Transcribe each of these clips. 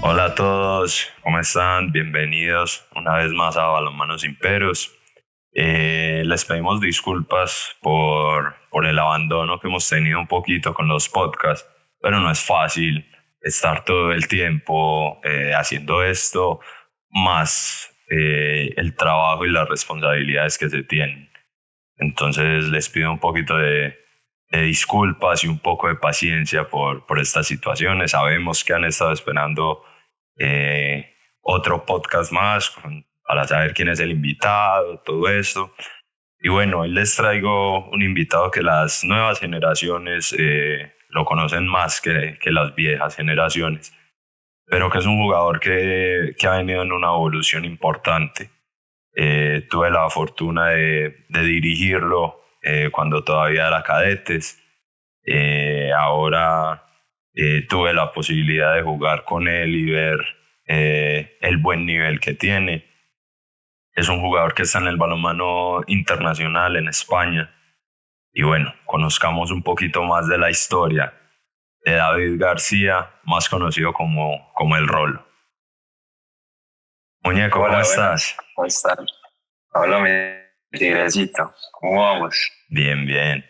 Hola a todos, ¿cómo están? Bienvenidos una vez más a Balonmano Sin Peros. Les pedimos disculpas por el abandono que hemos tenido un poquito con los podcasts, pero no es fácil estar todo el tiempo haciendo esto, más el trabajo y las responsabilidades que se tienen. Entonces les pido un poquito de disculpas y un poco de paciencia por estas situaciones. Sabemos que han estado esperando otro podcast más para saber quién es el invitado, todo esto. Y bueno, hoy les traigo un invitado que las nuevas generaciones lo conocen más que las viejas generaciones, pero que es un jugador que ha venido en una evolución importante. Tuve la fortuna de dirigirlo cuando todavía era cadetes. Ahora tuve la posibilidad de jugar con él y ver el buen nivel que tiene. Es un jugador que está en el balonmano internacional en España. Y bueno, conozcamos un poquito más de la historia de David García, más conocido como El Rolo. Muñeco, Hola, ¿cómo buenas. estás? ¿Cómo están? Hola, mi tigrecito. ¿Cómo vamos? Bien, bien.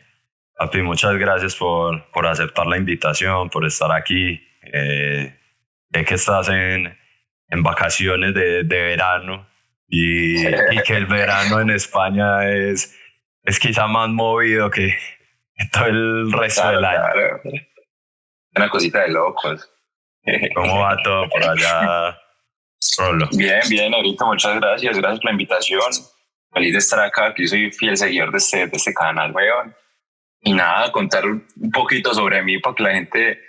Papi, muchas gracias por aceptar la invitación, por estar aquí. Sé que estás en vacaciones de verano y que el verano en España es quizá más movido que todo el resto del año. Claro. Una cosita de locos. ¿Cómo va todo por allá, Rolo? Bien, bien, ahorita muchas gracias. Gracias por la invitación. Feliz de estar acá, que yo soy fiel seguidor de este canal, weón. Y nada, contar un poquito sobre mí para que la gente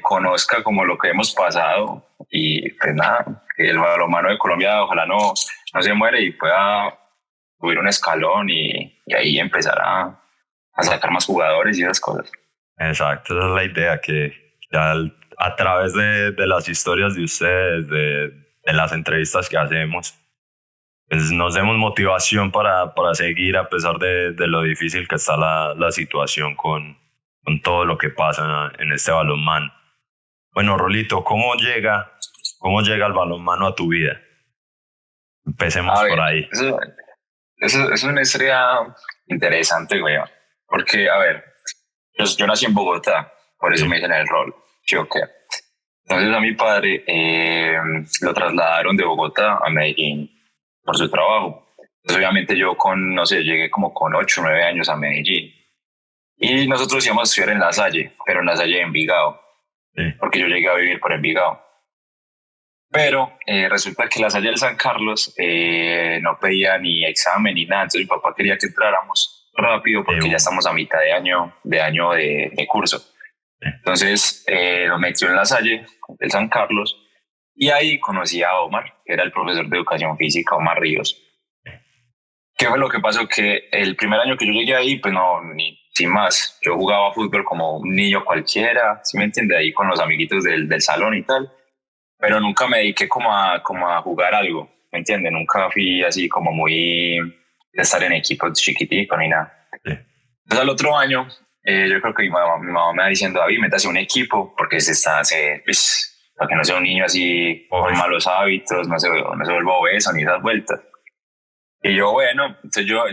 conozca como lo que hemos pasado. Y pues nada, que el balonmano de Colombia ojalá no se muere y pueda subir un escalón y ahí empezar a sacar más jugadores y esas cosas. Exacto, esa es la idea, que a través de las historias de ustedes, de las entrevistas que hacemos, pues nos demos motivación para seguir a pesar de lo difícil que está la situación con todo lo que pasa en este balonmano. Bueno, Rolito, ¿cómo llega el balonmano a tu vida? Empecemos por ahí. Eso es una historia interesante, güey. Porque, a ver, yo nací en Bogotá, por eso Sí. me dicen el rol. ¿Sí o qué? Entonces a mi padre lo trasladaron de Bogotá a Medellín por su trabajo. Entonces obviamente yo no sé, llegué como con 8 o 9 años a Medellín. Y nosotros íbamos a estudiar en La Salle, pero en La Salle de Envigado, Sí. porque yo llegué a vivir por Envigado. Pero resulta que La Salle del San Carlos no pedía ni examen ni nada, entonces mi papá quería que entráramos rápido porque ya estamos a mitad de curso. Entonces nos metió en La Salle del San Carlos y ahí conocí a Omar, que era el profesor de educación física, Omar Ríos. ¿Qué fue lo que pasó? Que el primer año que yo llegué ahí, pues no, sin más, yo jugaba fútbol como un niño cualquiera, ¿sí me entiende? Ahí con los amiguitos del salón y tal, pero nunca me dediqué como a jugar algo, ¿me entiende? Nunca fui así como muy de estar en equipos chiquiticos ni nada. Sí. Entonces al otro año, yo creo que mi mamá me va diciendo, David, métase a un equipo, porque pues, para que no sea un niño así con malos hábitos, no se vuelva obeso ni esas vueltas. Y yo, bueno, entonces yo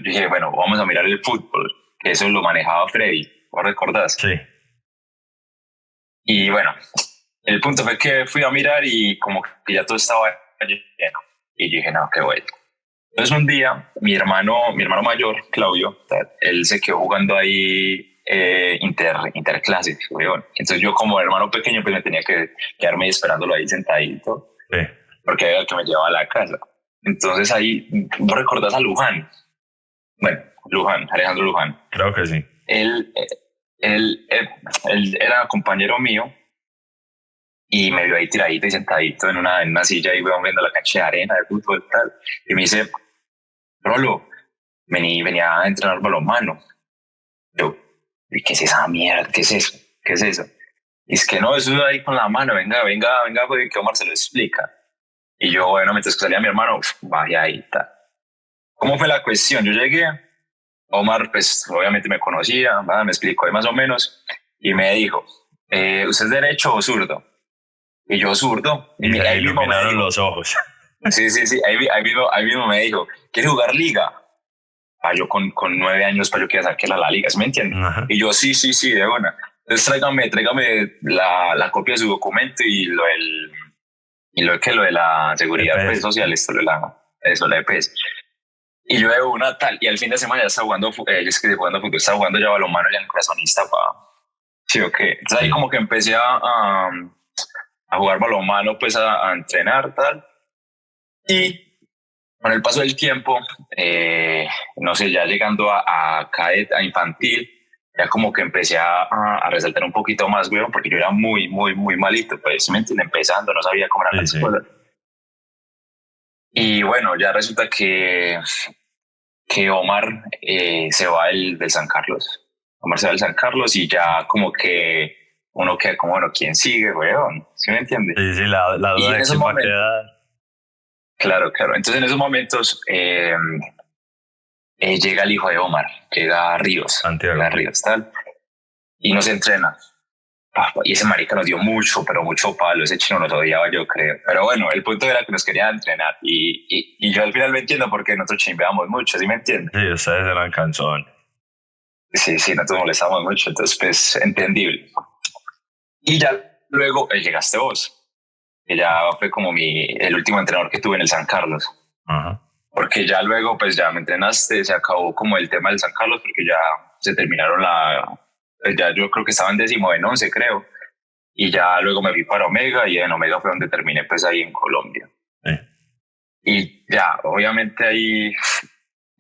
dije, bueno, vamos a mirar el fútbol, que eso lo manejaba Freddy, ¿vos recordás? Sí. Y bueno, el punto fue que fui a mirar y como que ya todo estaba lleno. Y yo dije, no, qué bueno. Entonces un día, mi hermano mayor, Claudio, él se quedó jugando ahí interclases, weón. Entonces yo como hermano pequeño pues me tenía que quedarme esperándolo ahí sentadito, Sí. porque era el que me llevaba a la casa. Entonces ahí, ¿vos recordás a Luján? Bueno, Alejandro Luján. Creo que sí. Él era compañero mío y me vio ahí tiradito y sentadito en una silla y weón viendo la cancha de arena de fútbol y tal. Y me dice, Rolo, venía a entrenar balonmano. Yo, ¿y qué es esa mierda? ¿Qué es eso? ¿Qué es eso? Y es que no, eso es ahí con la mano, venga, porque que Omar se lo explica. Y yo, bueno, mientras que salía mi hermano, vaya ahí, tal. ¿Cómo fue la cuestión? Yo llegué, Omar, pues obviamente me conocía, me explicó ahí más o menos, y me dijo, ¿usted es derecho o zurdo? Y yo zurdo. Y se ahí mismo me iluminaron dijo, los ojos. sí, ahí mismo me dijo, ¿quieres jugar liga? Yo con 9 años, yo quería sacar la liga, ¿sí me entiendes? Ajá. Y yo, sí, de una. Entonces tráigame la copia de su documento y lo de la seguridad EPS. pues, social, la EPS. Y yo de una tal, y al fin de semana ya estaba jugando, es que jugando fútbol, estaba jugando ya balonmano ya en el corazonista, sí o qué. Entonces ahí como que empecé a jugar balonmano, pues a entrenar, tal. Y con el paso del tiempo, no sé, ya llegando a cadet, a infantil, ya como que empecé a resaltar un poquito más, güey, porque yo era muy malito, pues, ¿me entiendes? Empezando, no sabía cómo eran las cosas. Y bueno, ya resulta que Omar se va del San Carlos. Omar se va del San Carlos y ya como que uno queda como, bueno, ¿quién sigue, weón? ¿Sí me entiende? Sí, la duda de quién va a quedar. Claro. Entonces en esos momentos llega el hijo de Omar, llega Ríos. Santiago. Llega Ríos, tal. Y nos entrena. Y ese marica nos dio mucho, pero mucho palo. Ese chino nos odiaba, yo creo. Pero bueno, el punto era que nos quería entrenar. Y yo al final me entiendo porque nosotros chimbeamos mucho, ¿sí me entiendes? Sí, ustedes eran canzones. Sí, nosotros molestamos mucho. Entonces, pues, entendible. Y ya luego llegaste vos. Que ya fue como el último entrenador que tuve en el San Carlos. Ajá. Porque ya luego, pues ya me entrenaste, se acabó como el tema del San Carlos, porque ya se terminaron ya yo creo que estaba en 10º en 11, creo. Y ya luego me fui para Omega y en Omega fue donde terminé, pues ahí en Colombia. Sí. Y ya, obviamente ahí,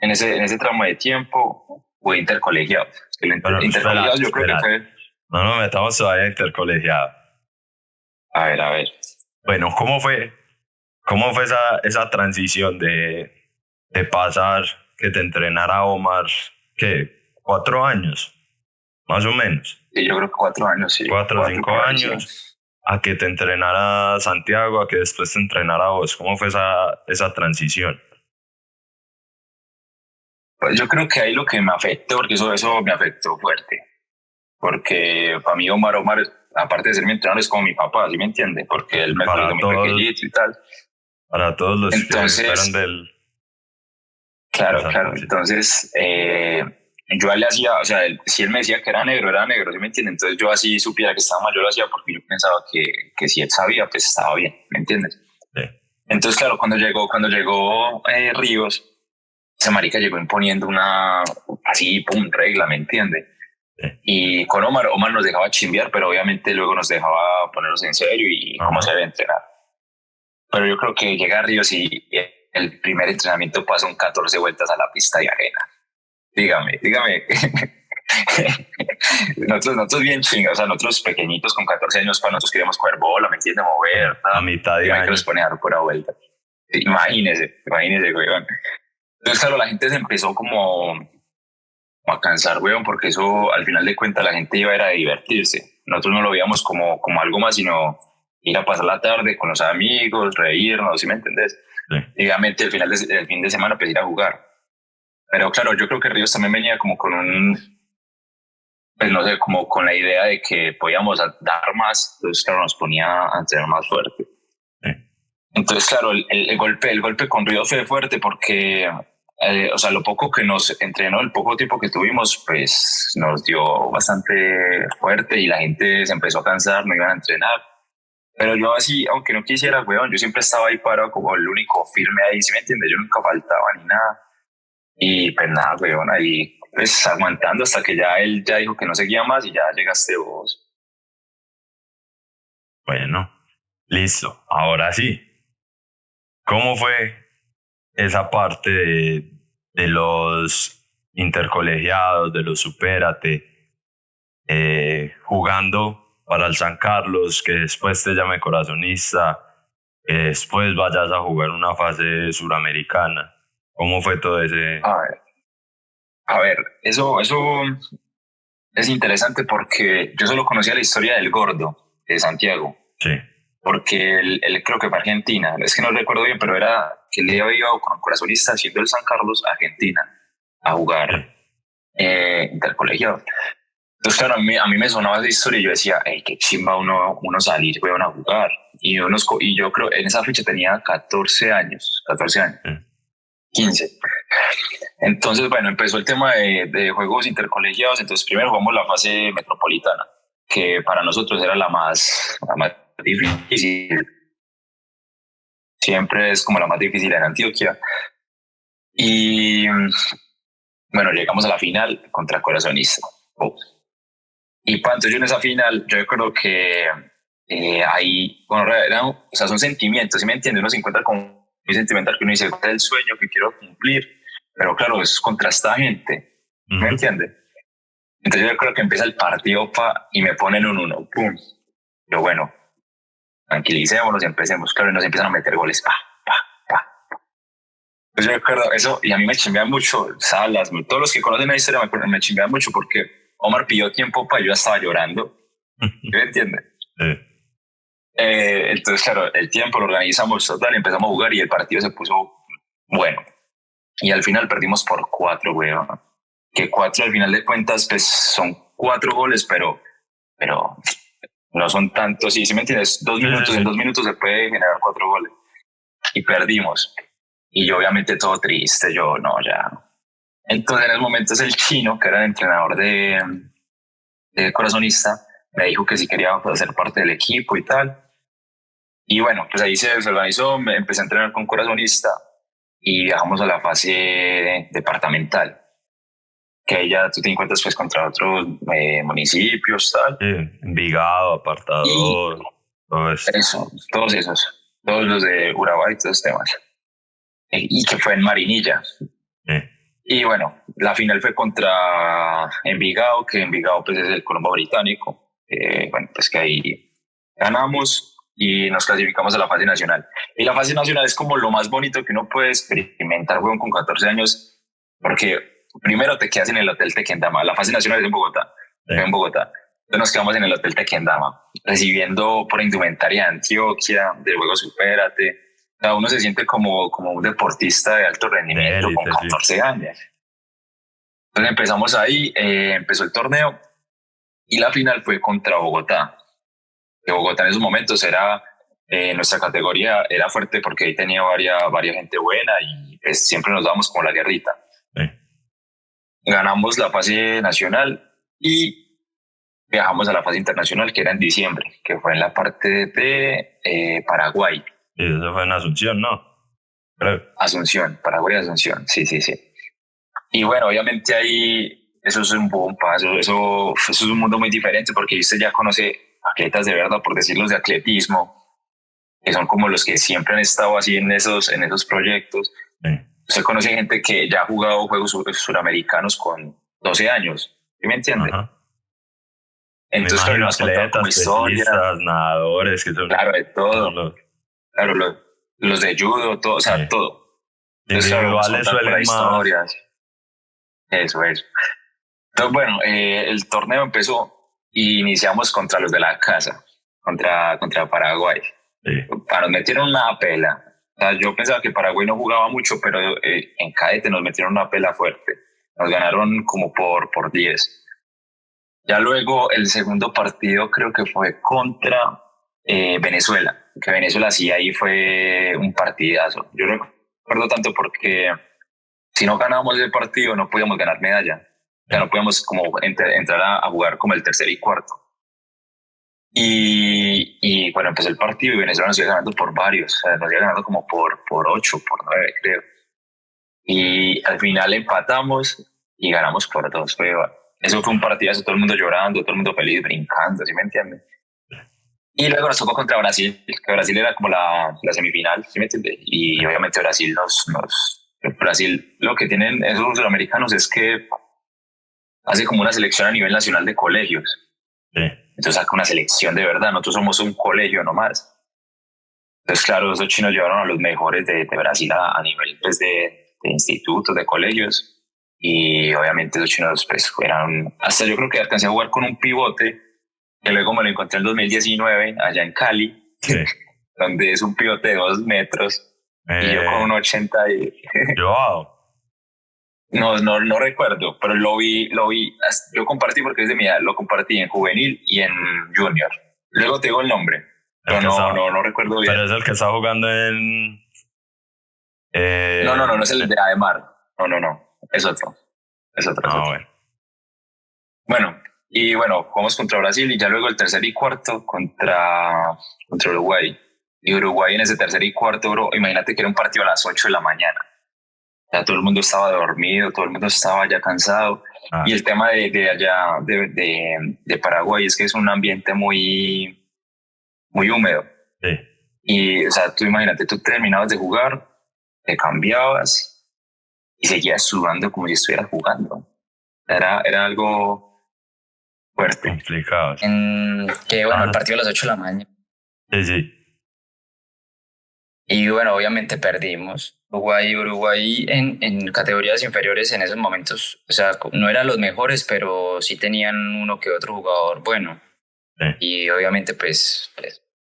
en ese tramo de tiempo, fue intercolegiado. Intercolegiado yo creo que fue... No nos metamos todavía intercolegiado. A ver. Bueno, ¿cómo fue esa transición de pasar que te entrenara Omar, ¿qué? 4 años, más o menos? Sí, yo creo que 4 años, sí. 4 o 5 años, sí. A que te entrenara Santiago, a que después te entrenara vos. ¿Cómo fue esa transición? Pues yo creo que ahí lo que me afectó, porque eso me afectó fuerte. Porque para mí Omar, aparte de ser mi entrenador, es como mi papá, ¿sí me entiende? Porque él me cuidó muy pequeñito y tal. Para todos los que fueron del... Claro. Entonces, yo le hacía, o sea, si él me decía que era negro, ¿sí me entiende? Entonces yo así supiera que estaba mal, yo lo hacía porque yo pensaba que si él sabía, pues estaba bien, ¿me entiendes? Sí. Entonces, claro, cuando llegó Ríos, esa marica llegó imponiendo una, así, regla, ¿me entiende? Sí. Y con Omar nos dejaba chimbear, pero obviamente luego nos dejaba ponernos en serio y cómo se debe entrenar. Pero yo creo que llega Ríos y el primer entrenamiento pasó 14 vueltas a la pista de arena. Dígame. nosotros bien chingados, o sea, nosotros pequeñitos con 14 años, para nosotros queríamos coger bola, ¿me entiendes? Mover, a mitad de año. Que nos pone a dar pura vuelta. Imagínese, weón. Entonces, claro, la gente se empezó como a cansar, weón, porque eso, al final de cuentas, la gente iba a divertirse. Nosotros no lo veíamos como algo más, sino ir a pasar la tarde con los amigos, reírnos, ¿sí me entendés? Sí. Y obviamente el fin de semana pues ir a jugar. Pero claro, yo creo que Ríos también venía como con pues no sé, como con la idea de que podíamos dar más, entonces claro, nos ponía a entrenar más fuerte. Sí. Entonces claro, el golpe con Ríos fue fuerte porque, o sea, lo poco que nos entrenó, el poco tiempo que tuvimos, pues nos dio bastante fuerte y la gente se empezó a cansar, no iban a entrenar. Pero yo así, aunque no quisiera, weón, yo siempre estaba ahí parado como el único firme ahí, ¿sí me entiendes? Yo nunca faltaba ni nada. Y pues nada, weón, ahí pues aguantando hasta que ya él ya dijo que no seguía más y ya llegaste vos. Bueno, listo. Ahora sí. ¿Cómo fue esa parte de los intercolegiados, de los supérate, jugando para el San Carlos, que después te llame corazonista, que después vayas a jugar una fase suramericana? ¿Cómo fue todo ese...? A ver, eso es interesante porque yo solo conocía la historia del gordo de Santiago. Sí. Porque él creo que fue a Argentina. Es que no recuerdo bien, pero era que él había ido con corazonista haciendo el San Carlos a Argentina a jugar intercolegiado. Entonces, claro, a mí me sonaba esa historia y yo decía, qué chimba uno salir, weón, a jugar. y yo creo en esa fecha tenía 14 años, 15. Entonces, bueno, empezó el tema de juegos intercolegiados. Entonces, primero jugamos la fase metropolitana, que para nosotros era la más difícil. Siempre es como la más difícil en Antioquia. Y bueno, llegamos a la final contra Corazonista. Y entonces yo en esa final, yo creo que ahí, bueno, o sea, son sentimientos, ¿sí me entiendes? Uno se encuentra con muy sentimental, que uno dice, es el sueño que quiero cumplir, pero claro, es contra esta gente, ¿me entiendes? Entonces yo creo que empieza el partido y me ponen un 1, pum. Yo, bueno, tranquilicémonos y empecemos, claro, y nos empiezan a meter goles, pa. Pues yo recuerdo eso, y a mí me chimbean mucho Salas, todos los que conocen la historia me chimbean mucho porque Omar pidió tiempo para yo estaba llorando, ¿me entiendes? Entonces, claro, el tiempo lo organizamos total, empezamos a jugar y el partido se puso bueno. Y al final perdimos por 4, weón. Que 4 al final de cuentas, pues son 4 goles, pero no son tantos. Sí, me entiendes, 2 minutos, en 2 minutos se puede generar 4 goles. Y perdimos. Y yo obviamente todo triste, yo no, ya. Entonces en esos momentos el chino, que era el entrenador de Corazonista, me dijo que si quería hacer parte del equipo y tal. Y bueno, pues ahí se organizó, me empecé a entrenar con Corazonista y viajamos a la fase departamental, que ahí ya tú te encuentras pues contra otros municipios, tal. Envigado, Apartador, todo eso. Todos los de Urabá y todos los temas. Y que fue en Marinilla. Y bueno, la final fue contra Envigado, que Envigado pues es el Colombo Británico. Bueno, pues que ahí ganamos y nos clasificamos a la fase nacional. Y la fase nacional es como lo más bonito que uno puede experimentar, weón, con 14 años, porque primero te quedas en el Hotel Tequendama. La fase nacional es en Bogotá. En Bogotá. Entonces nos quedamos en el Hotel Tequendama, recibiendo por indumentaria de Antioquia, del juego Supérate. O sea, uno se siente como un deportista de alto rendimiento con 14 años. Entonces empezamos ahí, empezó el torneo y la final fue contra Bogotá. Que Bogotá en esos momentos era, nuestra categoría era fuerte porque ahí tenía varias gente buena y pues, siempre nos dábamos como la guerrita. Ganamos la fase nacional y viajamos a la fase internacional, que era en diciembre, que fue en la parte de Paraguay. Y eso fue en Asunción, ¿no? Creo. Asunción, Paraguay, Asunción, sí. Y bueno, obviamente ahí eso es un boom, eso es un mundo muy diferente porque usted ya conoce atletas de verdad, por decirlo, de atletismo, que son como los que siempre han estado así en esos proyectos. Usted conoce gente que ya ha jugado juegos suramericanos con 12 años, ¿sí me entiende? Entonces, claro, nos atletas, como historias, nadadores, que son claro, de todo. Claro, los de judo, todo, o sea, todo. Entonces, individuales suelen historias. Eso. Entonces, bueno, el torneo empezó y iniciamos contra los de la casa, contra Paraguay. Nos metieron una pela. O sea, yo pensaba que Paraguay no jugaba mucho, pero en cadete nos metieron una pela fuerte. Nos ganaron como por 10. Ya luego el segundo partido creo que fue contra Venezuela, que Venezuela sí ahí fue un partidazo. Yo recuerdo tanto porque si no ganábamos el partido no podíamos ganar medalla. Ya no podíamos como entrar a jugar como el tercer y cuarto. Y bueno, empezó el partido y Venezuela nos iba ganando por varios. O sea, nos iba ganando como por 8, por 9, creo. Y al final empatamos y ganamos por 2. Eso fue un partidazo, todo el mundo llorando, todo el mundo feliz, brincando, ¿sí me entiendes? Y luego nos tocó contra Brasil, que Brasil era como la semifinal, ¿sí me entiendes? Y obviamente Brasil Brasil, lo que tienen esos sudamericanos es que hace como una selección a nivel nacional de colegios. Entonces saca una selección de verdad, nosotros somos un colegio nomás. Entonces claro, esos chinos llevaron a los mejores de Brasil a nivel pues, de institutos, de colegios. Y obviamente los chinos pues fueron, hasta yo creo que alcancé a jugar con un pivote, que luego me lo encontré en 2019 allá en Cali, donde es un pivote de 2 metros, y yo con un 80 y... Wow. No recuerdo, pero lo vi, yo compartí porque es de mi edad, lo compartí en juvenil y en junior. Luego te digo el nombre. El que está, no recuerdo bien. pero es el que está jugando en... No es el de Ademar. No, es otro. Es otro. Bueno. Bueno, y bueno, jugamos contra Brasil y ya luego el tercer y cuarto contra Uruguay. Y Uruguay en ese tercer y cuarto, bro, imagínate que era un partido a las 8 de la mañana. Ya todo el mundo estaba dormido, todo el mundo estaba ya cansado. Y el tema de allá, de Paraguay, es que es un ambiente muy, muy húmedo. Sí. Y, o sea, tú imagínate, tú terminabas de jugar, te cambiabas y seguías sudando como si estuvieras jugando. Era algo fuerte. Complicado. Que bueno, el partido a las 8 de la mañana. Sí. Y bueno, obviamente perdimos. Uruguay en categorías inferiores en esos momentos, o sea, no eran los mejores, pero sí tenían uno que otro jugador bueno. Sí. Y obviamente pues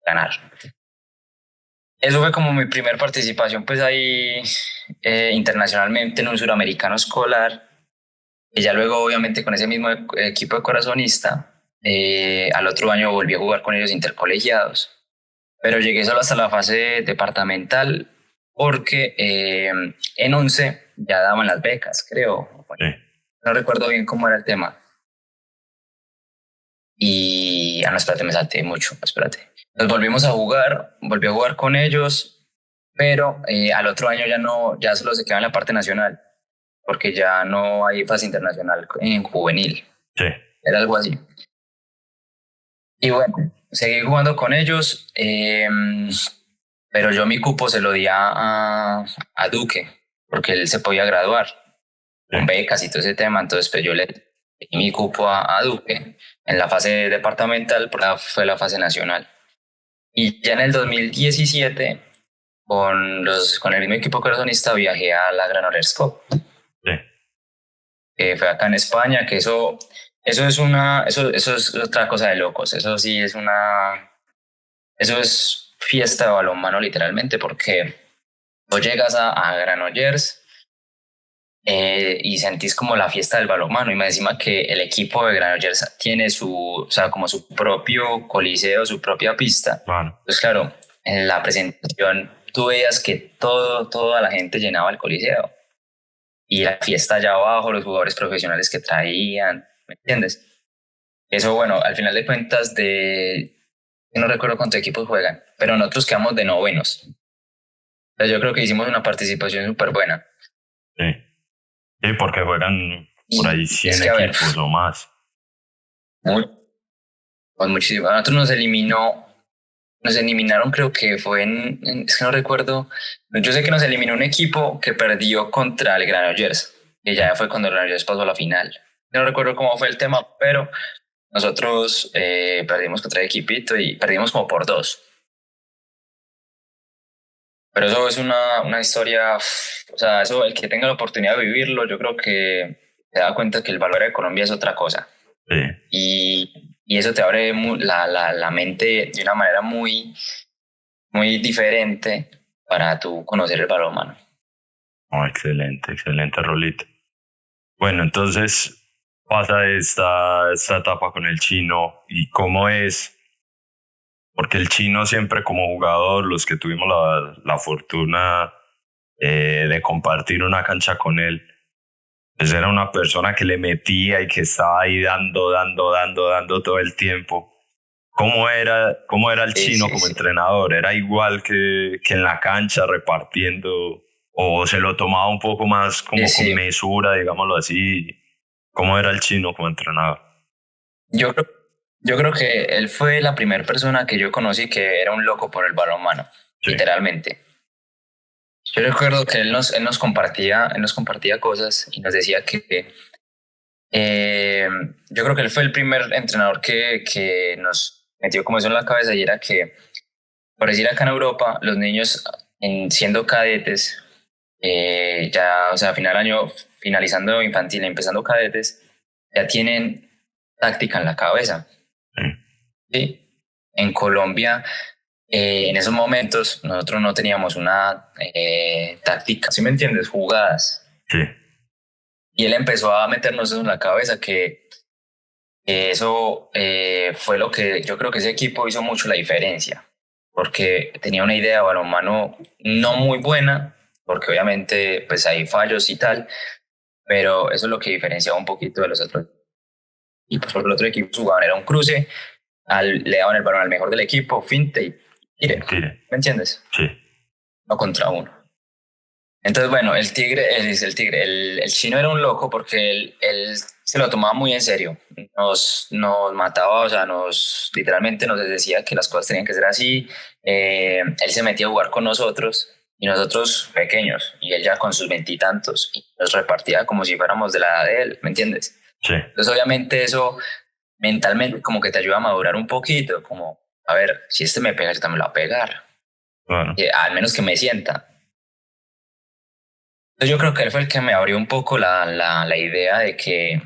ganar. Eso fue como mi primer participación pues ahí internacionalmente en un suramericano escolar. Y ya luego obviamente con ese mismo equipo de corazonista, al otro año volví a jugar con ellos intercolegiados. Pero llegué solo hasta la fase departamental porque en 11 ya daban las becas, creo. Bueno, sí. No recuerdo bien cómo era el tema. Y... no, espérate, me salté mucho, espérate. Nos volvimos a jugar, volví a jugar con ellos, pero al otro año ya solo se queda en la parte nacional, porque ya no hay fase internacional en juvenil. Sí. Era algo así. Y bueno, seguí jugando con ellos, pero yo mi cupo se lo di a Duque, porque él se podía graduar con becas y todo ese tema. Entonces pues yo le di mi cupo a Duque en la fase departamental, pero fue la fase nacional. Y ya en el 2017, con el mismo equipo corazonista, viajé a la Granollers Cup. Sí. Fue acá en España, que eso es otra cosa de locos. Eso sí es eso es fiesta de balonmano literalmente, porque tú llegas a Granollers y sentís como la fiesta del balonmano, y me encima que el equipo de Granollers tiene como su propio coliseo, su propia pista. Bueno. Pues claro, en la presentación tú veías que toda la gente llenaba el coliseo. Y la fiesta allá abajo, los jugadores profesionales que traían, ¿me entiendes? Eso, bueno, al final de cuentas, no recuerdo cuántos equipos juegan, pero nosotros quedamos de novenos. Entonces yo creo que hicimos una participación súper buena. Sí, porque juegan por ahí 100 equipos o más. Pues muchísimo. A nosotros nos eliminaron, creo que fue es que no recuerdo. Yo sé que nos eliminó un equipo que perdió contra el Granollers, y ya fue cuando el Granollers pasó a la final. No recuerdo cómo fue el tema, pero nosotros perdimos contra el equipito y perdimos como por 2. Pero eso es una historia, o sea, eso el que tenga la oportunidad de vivirlo, yo creo que se da cuenta que el valor de Colombia es otra cosa. Sí. Y eso te abre la mente de una manera muy, muy diferente para tú conocer el balonmano. Excelente, Rolito. Bueno, entonces pasa esta etapa con el Chino, y cómo es, porque el Chino siempre como jugador, los que tuvimos la fortuna de compartir una cancha con él, pues era una persona que le metía y que estaba ahí dando todo el tiempo. ¿Cómo era el Chino como entrenador? ¿Era igual que en la cancha repartiendo, o se lo tomaba un poco más como con mesura, digámoslo así? ¿Cómo era el Chino como entrenador? Yo creo que él fue la primera persona que yo conocí que era un loco por el balonmano, literalmente. Yo recuerdo que él nos compartía cosas y nos decía que yo creo que él fue el primer entrenador que nos metió como eso en la cabeza, y era que, por decir, acá en Europa, los niños siendo cadetes, ya, o sea, finalizando infantil, empezando cadetes, ya tienen táctica en la cabeza. ¿Sí? En Colombia, en esos momentos, nosotros no teníamos una táctica, ¿sí me entiendes? Jugadas. Sí. Y él empezó a meternos eso en la cabeza, que eso fue lo que yo creo que ese equipo hizo mucho la diferencia. porque tenía una idea de balonmano no muy buena, porque obviamente pues hay fallos y tal, pero eso es lo que diferenciaba un poquito de los otros. Y pues porque el otro equipo jugaban, era un cruce, le daban el balón al mejor del equipo, finte y tire. Tire. ¿Me entiendes? Sí. No contra uno. Entonces, bueno, el chino era un loco porque él se lo tomaba muy en serio. Nos mataba, o sea, literalmente nos decía que las cosas tenían que ser así. Él se metía a jugar con nosotros y nosotros pequeños, y él ya con sus veintitantos, y nos repartía como si fuéramos de la edad de él, ¿me entiendes? Sí. Entonces, obviamente, eso mentalmente como que te ayuda a madurar un poquito, como, a ver, si este me pega, yo también lo voy a pegar. Bueno. Al menos que me sienta. Entonces yo creo que él fue el que me abrió un poco la idea de que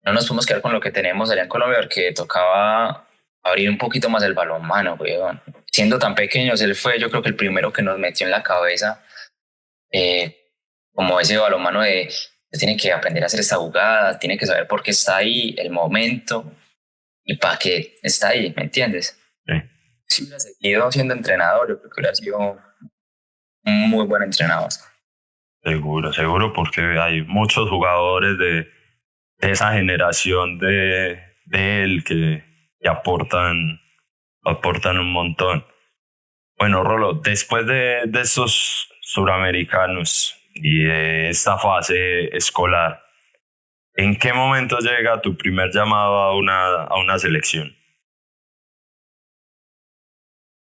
no nos podemos quedar con lo que tenemos allá en Colombia, porque tocaba abrir un poquito más el balonmano, weón. Siendo tan pequeños, él fue yo creo que el primero que nos metió en la cabeza como ese balonmano de usted tiene que aprender a hacer esta jugada, tiene que saber por qué está ahí, el momento y para qué está ahí, ¿me entiendes? Sí. Si hubiera seguido siendo entrenador, yo creo que hubiera sido un muy buen entrenador. Seguro, porque hay muchos jugadores de esa generación de él que aportan un montón. Bueno, Rolo, después de estos suramericanos y de esta fase escolar, ¿en qué momento llega tu primer llamado a una selección?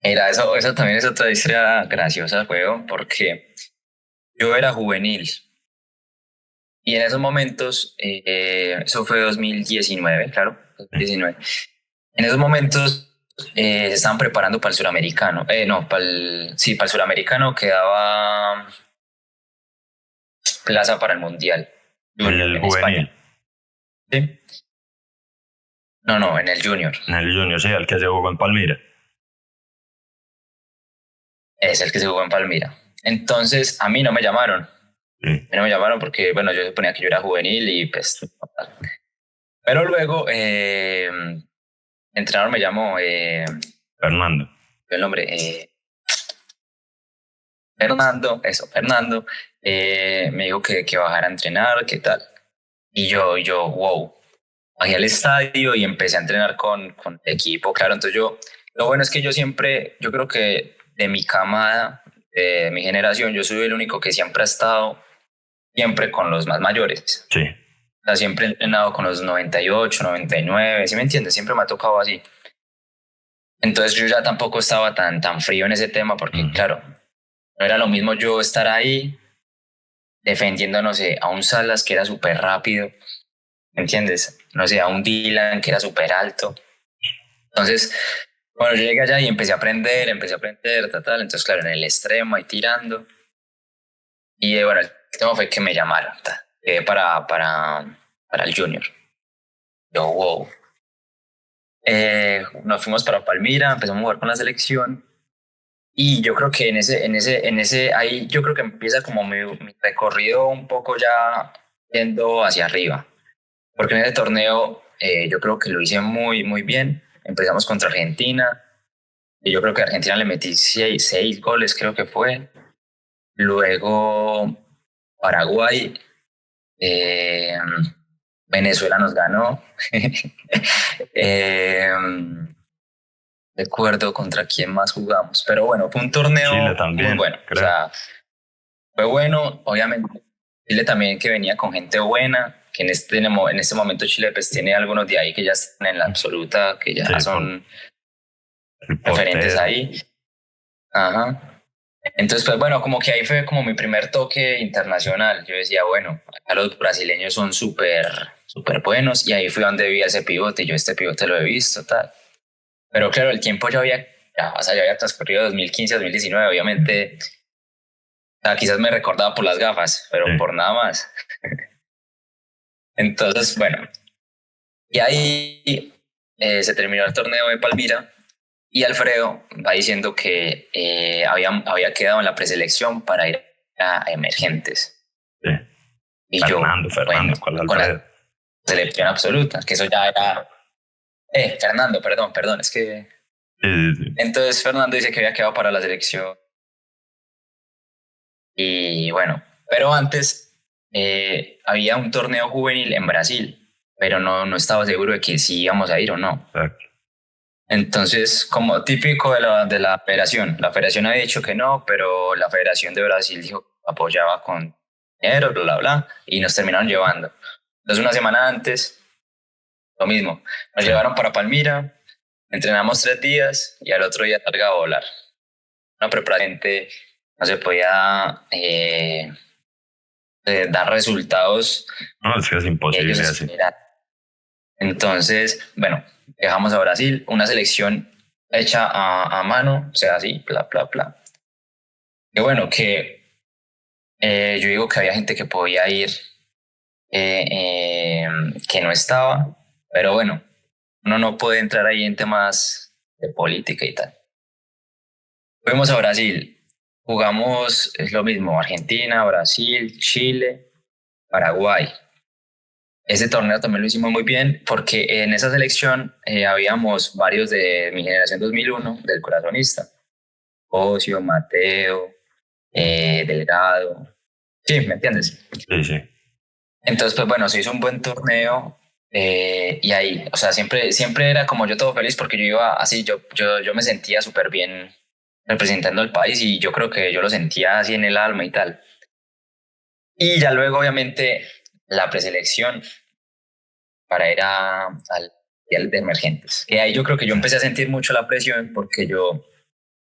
Mira, eso también es otra historia graciosa, juego, porque yo era juvenil y en esos momentos, eso fue 2019, claro, 2019. En esos momentos se estaban preparando para el suramericano, para el suramericano quedaba plaza para el mundial junior El en juvenil. España. ¿Sí? No, en el junior. En el junior, sí, el que se jugó en Palmira. Es el que se jugó en Palmira. Entonces, a mí no me llamaron. Sí. A mí no me llamaron porque, bueno, yo suponía que yo era juvenil y pues... Pero luego, el entrenador me llamó... Fernando. El nombre... Fernando, me dijo que bajara a entrenar, qué tal. Y yo, wow, bajé al estadio y empecé a entrenar con el equipo, claro. Entonces lo bueno es que yo creo que de mi camada, de mi generación, yo soy el único que siempre ha estado siempre con los más mayores. Sí. O sea, siempre he entrenado con los 98, 99, ¿sí me entiendes? Siempre me ha tocado así. Entonces yo ya tampoco estaba tan frío en ese tema porque, claro, no era lo mismo yo estar ahí defendiendo, no sé, a un Salas que era súper rápido, ¿me entiendes? No sé, a un Dylan que era súper alto. Entonces, bueno, yo llegué allá y empecé a aprender, tal. Entonces, claro, en el extremo, ahí tirando. Y bueno, el tema fue que me llamaron para el Junior. Yo, wow. Nos fuimos para Palmira, empezamos a jugar con la selección. Y yo creo que ahí yo creo que empieza como mi recorrido un poco ya yendo hacia arriba. Porque en ese torneo yo creo que lo hice muy, muy bien. Empezamos contra Argentina. Y yo creo que a Argentina le metí 6 goles, creo que fue. Luego Paraguay. Venezuela nos ganó. Recuerdo contra quién más jugamos. Pero bueno, fue un torneo Chile también, muy bueno. creo. O sea, fue bueno, obviamente. Chile también que venía con gente buena, que en este momento Chile pues tiene algunos de ahí que ya están en la absoluta, que ya son referentes ahí. Ajá. Entonces, pues bueno, como que ahí fue como mi primer toque internacional. Yo decía, bueno, acá los brasileños son súper buenos, y ahí fui donde vi ese pivote, y yo este pivote lo he visto, tal. Pero claro, el tiempo ya había transcurrido 2015, 2019, obviamente. O sea, quizás me recordaba por las gafas, pero por nada más. Entonces, bueno, y ahí se terminó el torneo de Palmira. Y Alfredo va diciendo que había quedado en la preselección para ir a emergentes. Sí. Y Fernando, con la selección absoluta, que eso ya era... Fernando, perdón, es que Sí. Entonces Fernando dice que había quedado para la selección. Y bueno, pero antes había un torneo juvenil en Brasil, pero no estaba seguro de que sí íbamos a ir o no. Exacto. Entonces, como típico de la federación había dicho que no, pero la federación de Brasil dijo que apoyaba con dinero, bla, bla, bla, y nos terminaron llevando. Entonces, una semana antes, lo mismo, nos Sí. llevaron para Palmira, entrenamos 3 días y al otro día larga a volar. Una preparación que no se podía dar resultados No, es que es que imposible ellos así. esperaran. Entonces, bueno, viajamos a Brasil, una selección hecha a mano, o sea, así, bla, bla, bla. Que bueno, que yo digo que había gente que podía ir, que no estaba, pero bueno, uno no puede entrar ahí en temas de política y tal. Fuimos a Brasil, jugamos, es lo mismo, Argentina, Brasil, Chile, Paraguay. Ese torneo también lo hicimos muy bien porque en esa selección habíamos varios de mi generación 2001, del corazonista. Ocio, Mateo, Delgado. Sí, ¿me entiendes? Sí, sí. Entonces, pues bueno, se hizo un buen torneo y ahí, o sea, siempre era como yo todo feliz porque yo iba así, yo me sentía súper bien representando al país y yo creo que yo lo sentía así en el alma y tal. Y ya luego, obviamente, la preselección para ir al Mundial de Emergentes. Que ahí yo creo que yo empecé a sentir mucho la presión porque yo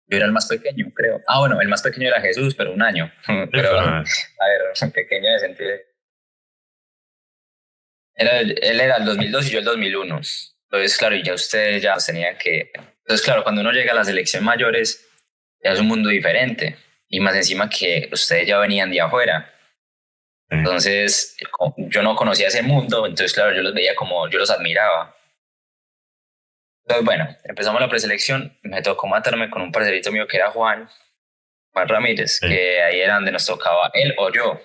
era el más pequeño, creo. Ah, bueno, el más pequeño era Jesús, pero un año. Sí, Pero, a pero, ver, pequeño de sentido. Él era el 2002 y yo el 2001. Entonces, claro, y ya ustedes ya tenían que... Entonces, claro, cuando uno llega a las selecciones mayores, ya es un mundo diferente. Y más encima que ustedes ya venían de afuera. sí. Entonces, yo no conocía ese mundo, entonces, claro, yo los veía como, yo los admiraba. Entonces, bueno, empezamos la preselección, me tocó matarme con un parcerito mío que era Juan Ramírez, Sí. que ahí era donde nos tocaba él o yo,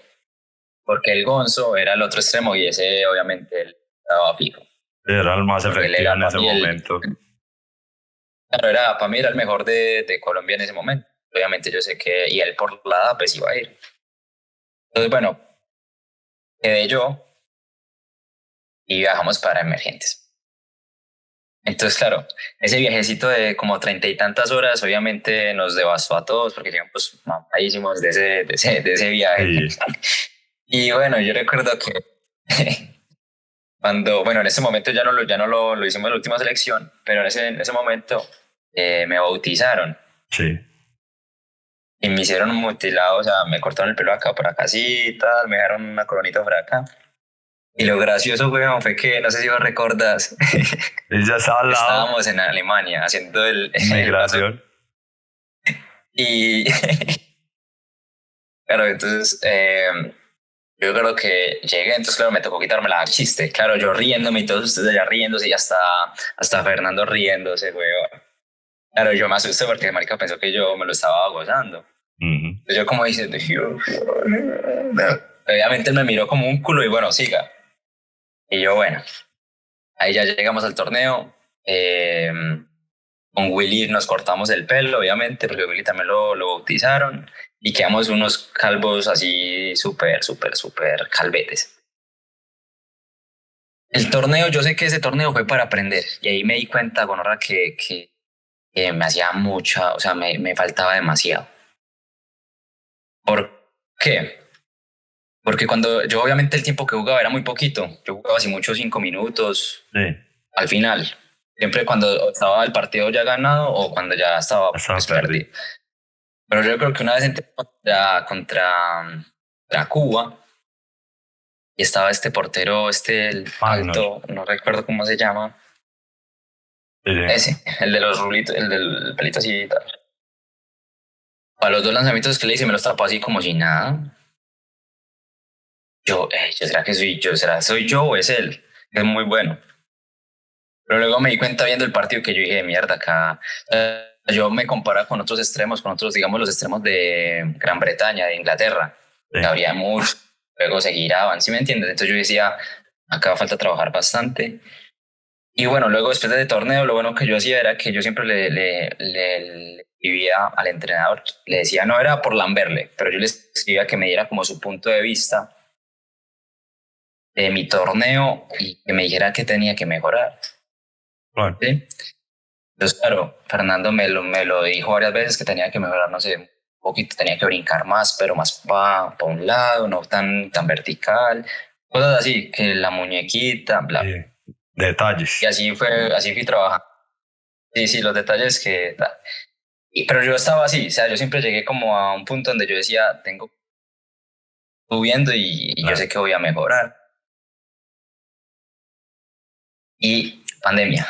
porque el Gonzo era el otro extremo y ese obviamente él estaba fijo, Era el más porque él efectivo era en para ese mí momento. claro, para mí era el mejor de Colombia en ese momento. Obviamente yo sé que, y él por la edad pues iba a ir. Entonces, bueno, quedé yo y viajamos para Emergentes. Entonces, claro, ese viajecito de como 30 y tantas horas, obviamente nos devastó a todos porque llegamos mamadísimos de ese viaje. Sí. Y bueno, yo recuerdo que bueno, en ese momento ya no lo hicimos en la última selección, pero en ese momento me bautizaron Sí. y me hicieron un mutilado, o sea, me cortaron el pelo acá por acá así y tal, me dejaron una coronita por acá. Y lo gracioso, weón, fue que, no sé si vos recordas, Y ya estaba al lado. estábamos en Alemania haciendo el paso. Migración. Y claro, entonces yo creo que llegué, entonces claro, me tocó quitarme la chiste. Claro, yo riéndome y todos ustedes allá riéndose y hasta Fernando riéndose, weón. Claro, yo me asusté porque el marica pensó que yo me lo estaba gozando. Ujú. Entonces yo como diciendo, obviamente él me miró como un culo y bueno, siga. Y yo, bueno, ahí ya llegamos al torneo. Con Willy nos cortamos el pelo, obviamente, porque Willy también lo bautizaron. Y quedamos unos calvos así súper, súper, súper calvetes. El torneo, yo sé que ese torneo fue para aprender. Y ahí me di cuenta, gonorra, que me hacía mucha, o sea, me faltaba demasiado. ¿Por qué? Porque cuando yo, obviamente, el tiempo que jugaba era muy poquito. Yo jugaba así mucho 5 minutos Sí. al final. Siempre cuando estaba el partido ya ganado o cuando ya estaba Estaba pues, perdido. Pero yo creo que una vez entré contra Cuba y estaba este portero, el Magnus. alto, no recuerdo cómo se llama. Sí, sí. Ese, el de los rulitos, el del pelito así y tal. Para los 2 lanzamientos que le hice me los tapó así como si nada. ¿Será que soy yo? ¿Será soy yo o es él? Es muy bueno. Pero luego me di cuenta viendo el partido que yo dije, mierda, acá. Yo me comparaba con otros extremos, con otros, digamos, los extremos de Gran Bretaña, de Inglaterra. Sí. Habría mucho, luego se giraban, ¿sí me entiendes? Entonces yo decía, acá falta trabajar bastante. Y bueno, luego después de ese torneo, lo bueno que yo hacía era que yo siempre le escribía al entrenador, le decía, no era por lamberle, pero yo le escribía que me diera como su punto de vista de mi torneo y que me dijera qué tenía que mejorar. Bueno, ¿Sí? Entonces, claro, Fernando me lo dijo varias veces que tenía que mejorar, no sé, un poquito, tenía que brincar más, pero más para un lado, no tan vertical, cosas así, que la muñequita, bla. detalles. Y así fui trabajando. Sí, sí, los detalles que... pero yo estaba así, o sea, yo siempre llegué como a un punto donde yo decía, tengo subiendo y yo Claro. sé que voy a mejorar. Y pandemia.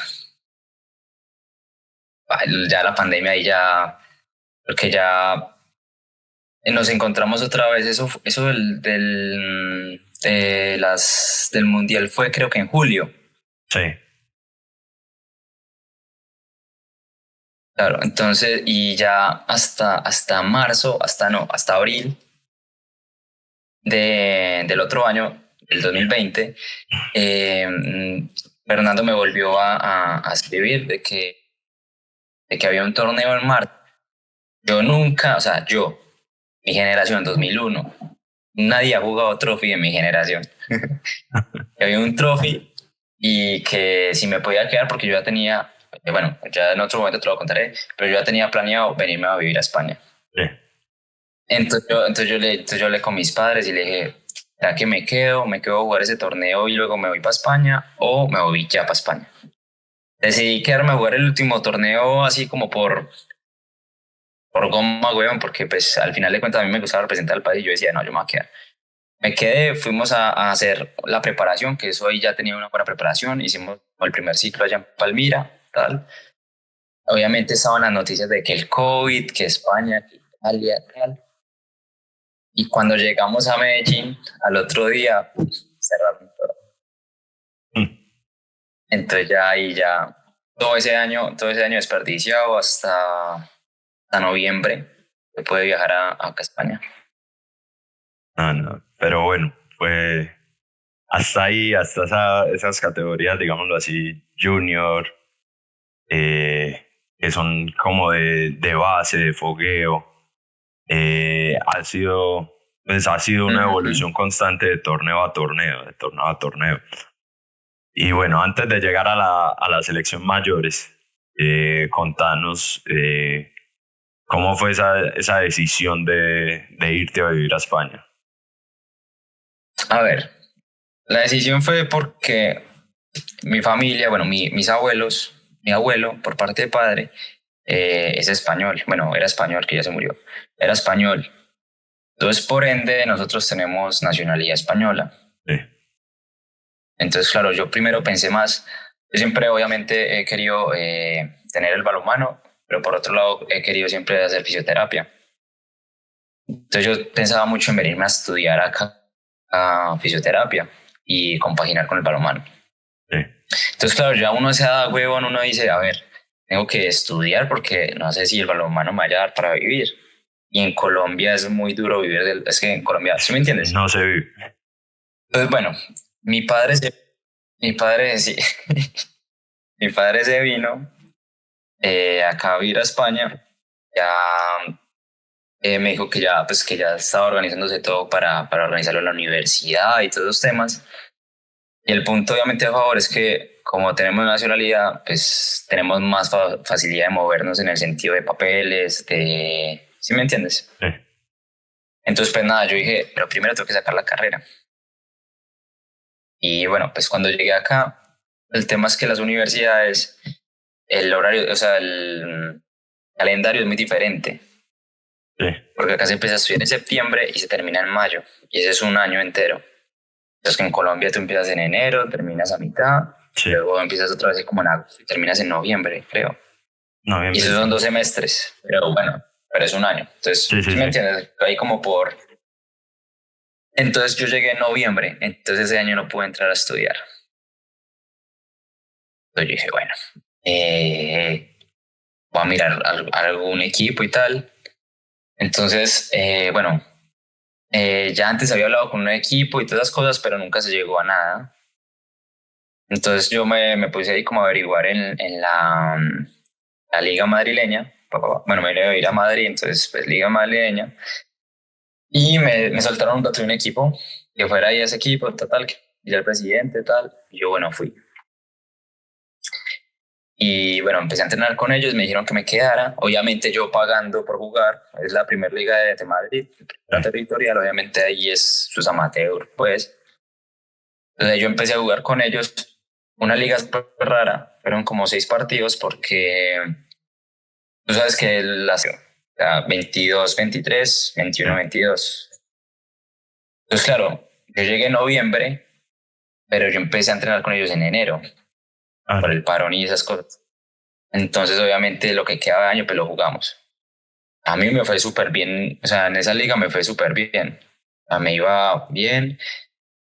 Ya la pandemia ahí ya, porque ya nos encontramos otra vez, eso del mundial fue creo que en julio. Sí. Claro, entonces, y ya hasta marzo, hasta abril del otro año, del 2020, Fernando me volvió a escribir de que había un torneo en marzo. Yo nunca, o sea, mi generación 2001, nadie ha jugado Trophy en mi generación. Que había un Trophy y que si me podía quedar porque yo ya tenía, bueno, ya en otro momento te lo contaré, pero yo ya tenía planeado venirme a vivir a España. Sí. Entonces yo le con mis padres y le dije, ¿será que me quedo a jugar ese torneo y luego me voy para España o me voy ya para España? Decidí quedarme a jugar el último torneo así como por goma, weón, porque pues al final de cuentas a mí me gustaba representar al país y yo decía, no, yo me voy a quedar. Me quedé, fuimos a hacer la preparación, que eso ahí ya tenía una buena preparación, hicimos el primer ciclo allá en Palmira, tal. Obviamente estaban las noticias de que el COVID, que España, que Italia, tal. Y cuando llegamos a Medellín, al otro día, cerraron todo. Mm. Entonces ya ahí ya, todo ese año desperdiciado hasta noviembre, se puede viajar a España. No, no. Pero bueno, pues hasta ahí, hasta esas categorías, digámoslo así, junior, que son como de base, de fogueo, ha sido una evolución constante de torneo a torneo, de torneo a torneo. Y bueno, antes de llegar a la selección mayores, contanos cómo fue esa decisión de irte a vivir a España. A ver, la decisión fue porque mi familia, bueno, mis abuelos, mi abuelo por parte de padre es español, bueno, era español, que ya se murió, era español. Entonces, por ende, nosotros tenemos nacionalidad española. Sí. Entonces, claro, yo primero pensé más, yo siempre obviamente he querido tener el balonmano, pero por otro lado he querido siempre hacer fisioterapia. Entonces yo pensaba mucho en venirme a estudiar acá a fisioterapia y compaginar con el balonmano. Sí. Entonces, claro, ya uno se da huevón, uno dice, a ver, tengo que estudiar porque no sé si el balonmano me vaya a dar para vivir. Y en Colombia es muy duro vivir es que en Colombia, ¿sí me entiendes? No se vive. Entonces, bueno, mi padre sí, mi padre se vino acá a vivir a España. Ya me dijo que ya, pues, que ya estaba organizándose todo para organizarlo en la universidad y todos los temas. Y el punto obviamente a favor es que como tenemos nacionalidad, pues tenemos más facilidad de movernos en el sentido de papeles, ¿sí me entiendes? Sí. Entonces, pues nada, yo dije, pero primero tengo que sacar la carrera. Y bueno, pues cuando llegué acá, el tema es que las universidades, el horario, o sea, el calendario es muy diferente. Sí. Porque acá se empieza a estudiar en septiembre y se termina en mayo. Y ese es un año entero. Entonces que en Colombia tú empiezas en enero, terminas a mitad, Sí. luego empiezas otra vez como en agosto y terminas en noviembre, creo. Noviembre. Y esos son 2 semestres, pero bueno, pero es un año. Entonces, Sí. me entiendes? Ahí como por... Entonces yo llegué en noviembre, entonces ese año no pude entrar a estudiar. Entonces yo dije, bueno, voy a mirar algún equipo y tal. Entonces, bueno, ya antes había hablado con un equipo y todas esas cosas, pero nunca se llegó a nada. Entonces yo me puse ahí como a averiguar en la liga madrileña. Bueno, me iba a ir a Madrid, entonces pues liga madrileña. Y me soltaron un dato de un equipo, que fuera ahí ese equipo, total, que ya el presidente, tal. Y yo, bueno, fui. Y bueno, empecé a entrenar con ellos, me dijeron que me quedara. Obviamente yo pagando por jugar, es la primera liga de Madrid, la territorial, obviamente ahí es sus amateurs, pues. Entonces yo empecé a jugar con ellos. Una liga súper rara, fueron como 6 partidos porque tú sabes que las 22, 23, 21, 22. Entonces claro, yo llegué en noviembre, pero yo empecé a entrenar con ellos en enero, por el parón y esas cosas. Entonces obviamente lo que quedaba de año pues lo jugamos. A mí me fue súper bien, o sea, en esa liga me fue súper bien. O sea, me iba bien,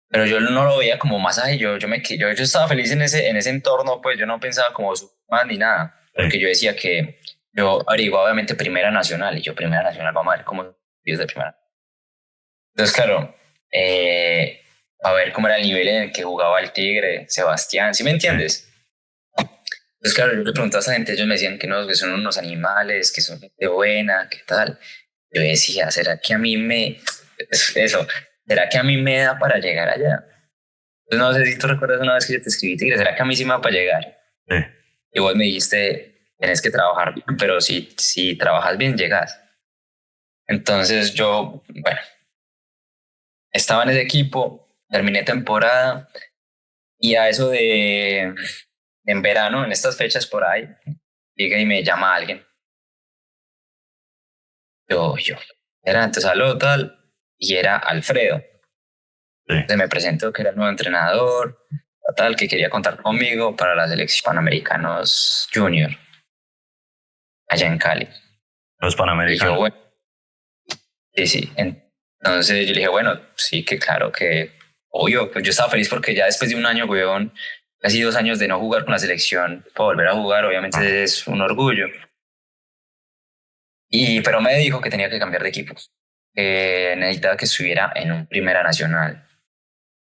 pero yo no lo veía como masaje. Yo estaba feliz en ese entorno, pues yo no pensaba como Superman ni nada, porque yo decía que yo averiguaba obviamente Primera Nacional, y yo Primera Nacional, vamos a ver cómo es de Primera. Entonces, claro, a ver cómo era el nivel en el que jugaba el Tigre, Sebastián, ¿sí me entiendes? Entonces, claro, yo le preguntaba a esa gente, ellos me decían que no, que son unos animales, que son gente buena, ¿qué tal? Yo decía, ¿será que a mí eso, ¿será que a mí me da para llegar allá? Pues no sé si tú recuerdas una vez que yo te escribí, Tigre, ¿será que a mí sí me da para llegar? Sí. Y vos me dijiste, tienes que trabajar bien, pero si trabajas bien, llegas. Entonces yo, bueno, estaba en ese equipo, terminé temporada y a eso en verano, en estas fechas por ahí, llega y me llama alguien. Yo, era antes aló tal, y era Alfredo. Sí. Entonces me presentó que era el nuevo entrenador, tal, que quería contar conmigo para la selección Panamericanos Junior, allá en Cali. Los Panamericanos. Y yo, bueno, sí. Entonces yo le dije, bueno, sí, que claro, que obvio, pues yo estaba feliz porque ya después de un año, weón, casi 2 años de no jugar con la selección, para volver a jugar, obviamente es un orgullo. Pero me dijo que tenía que cambiar de equipo, que necesitaba que estuviera en un Primera Nacional.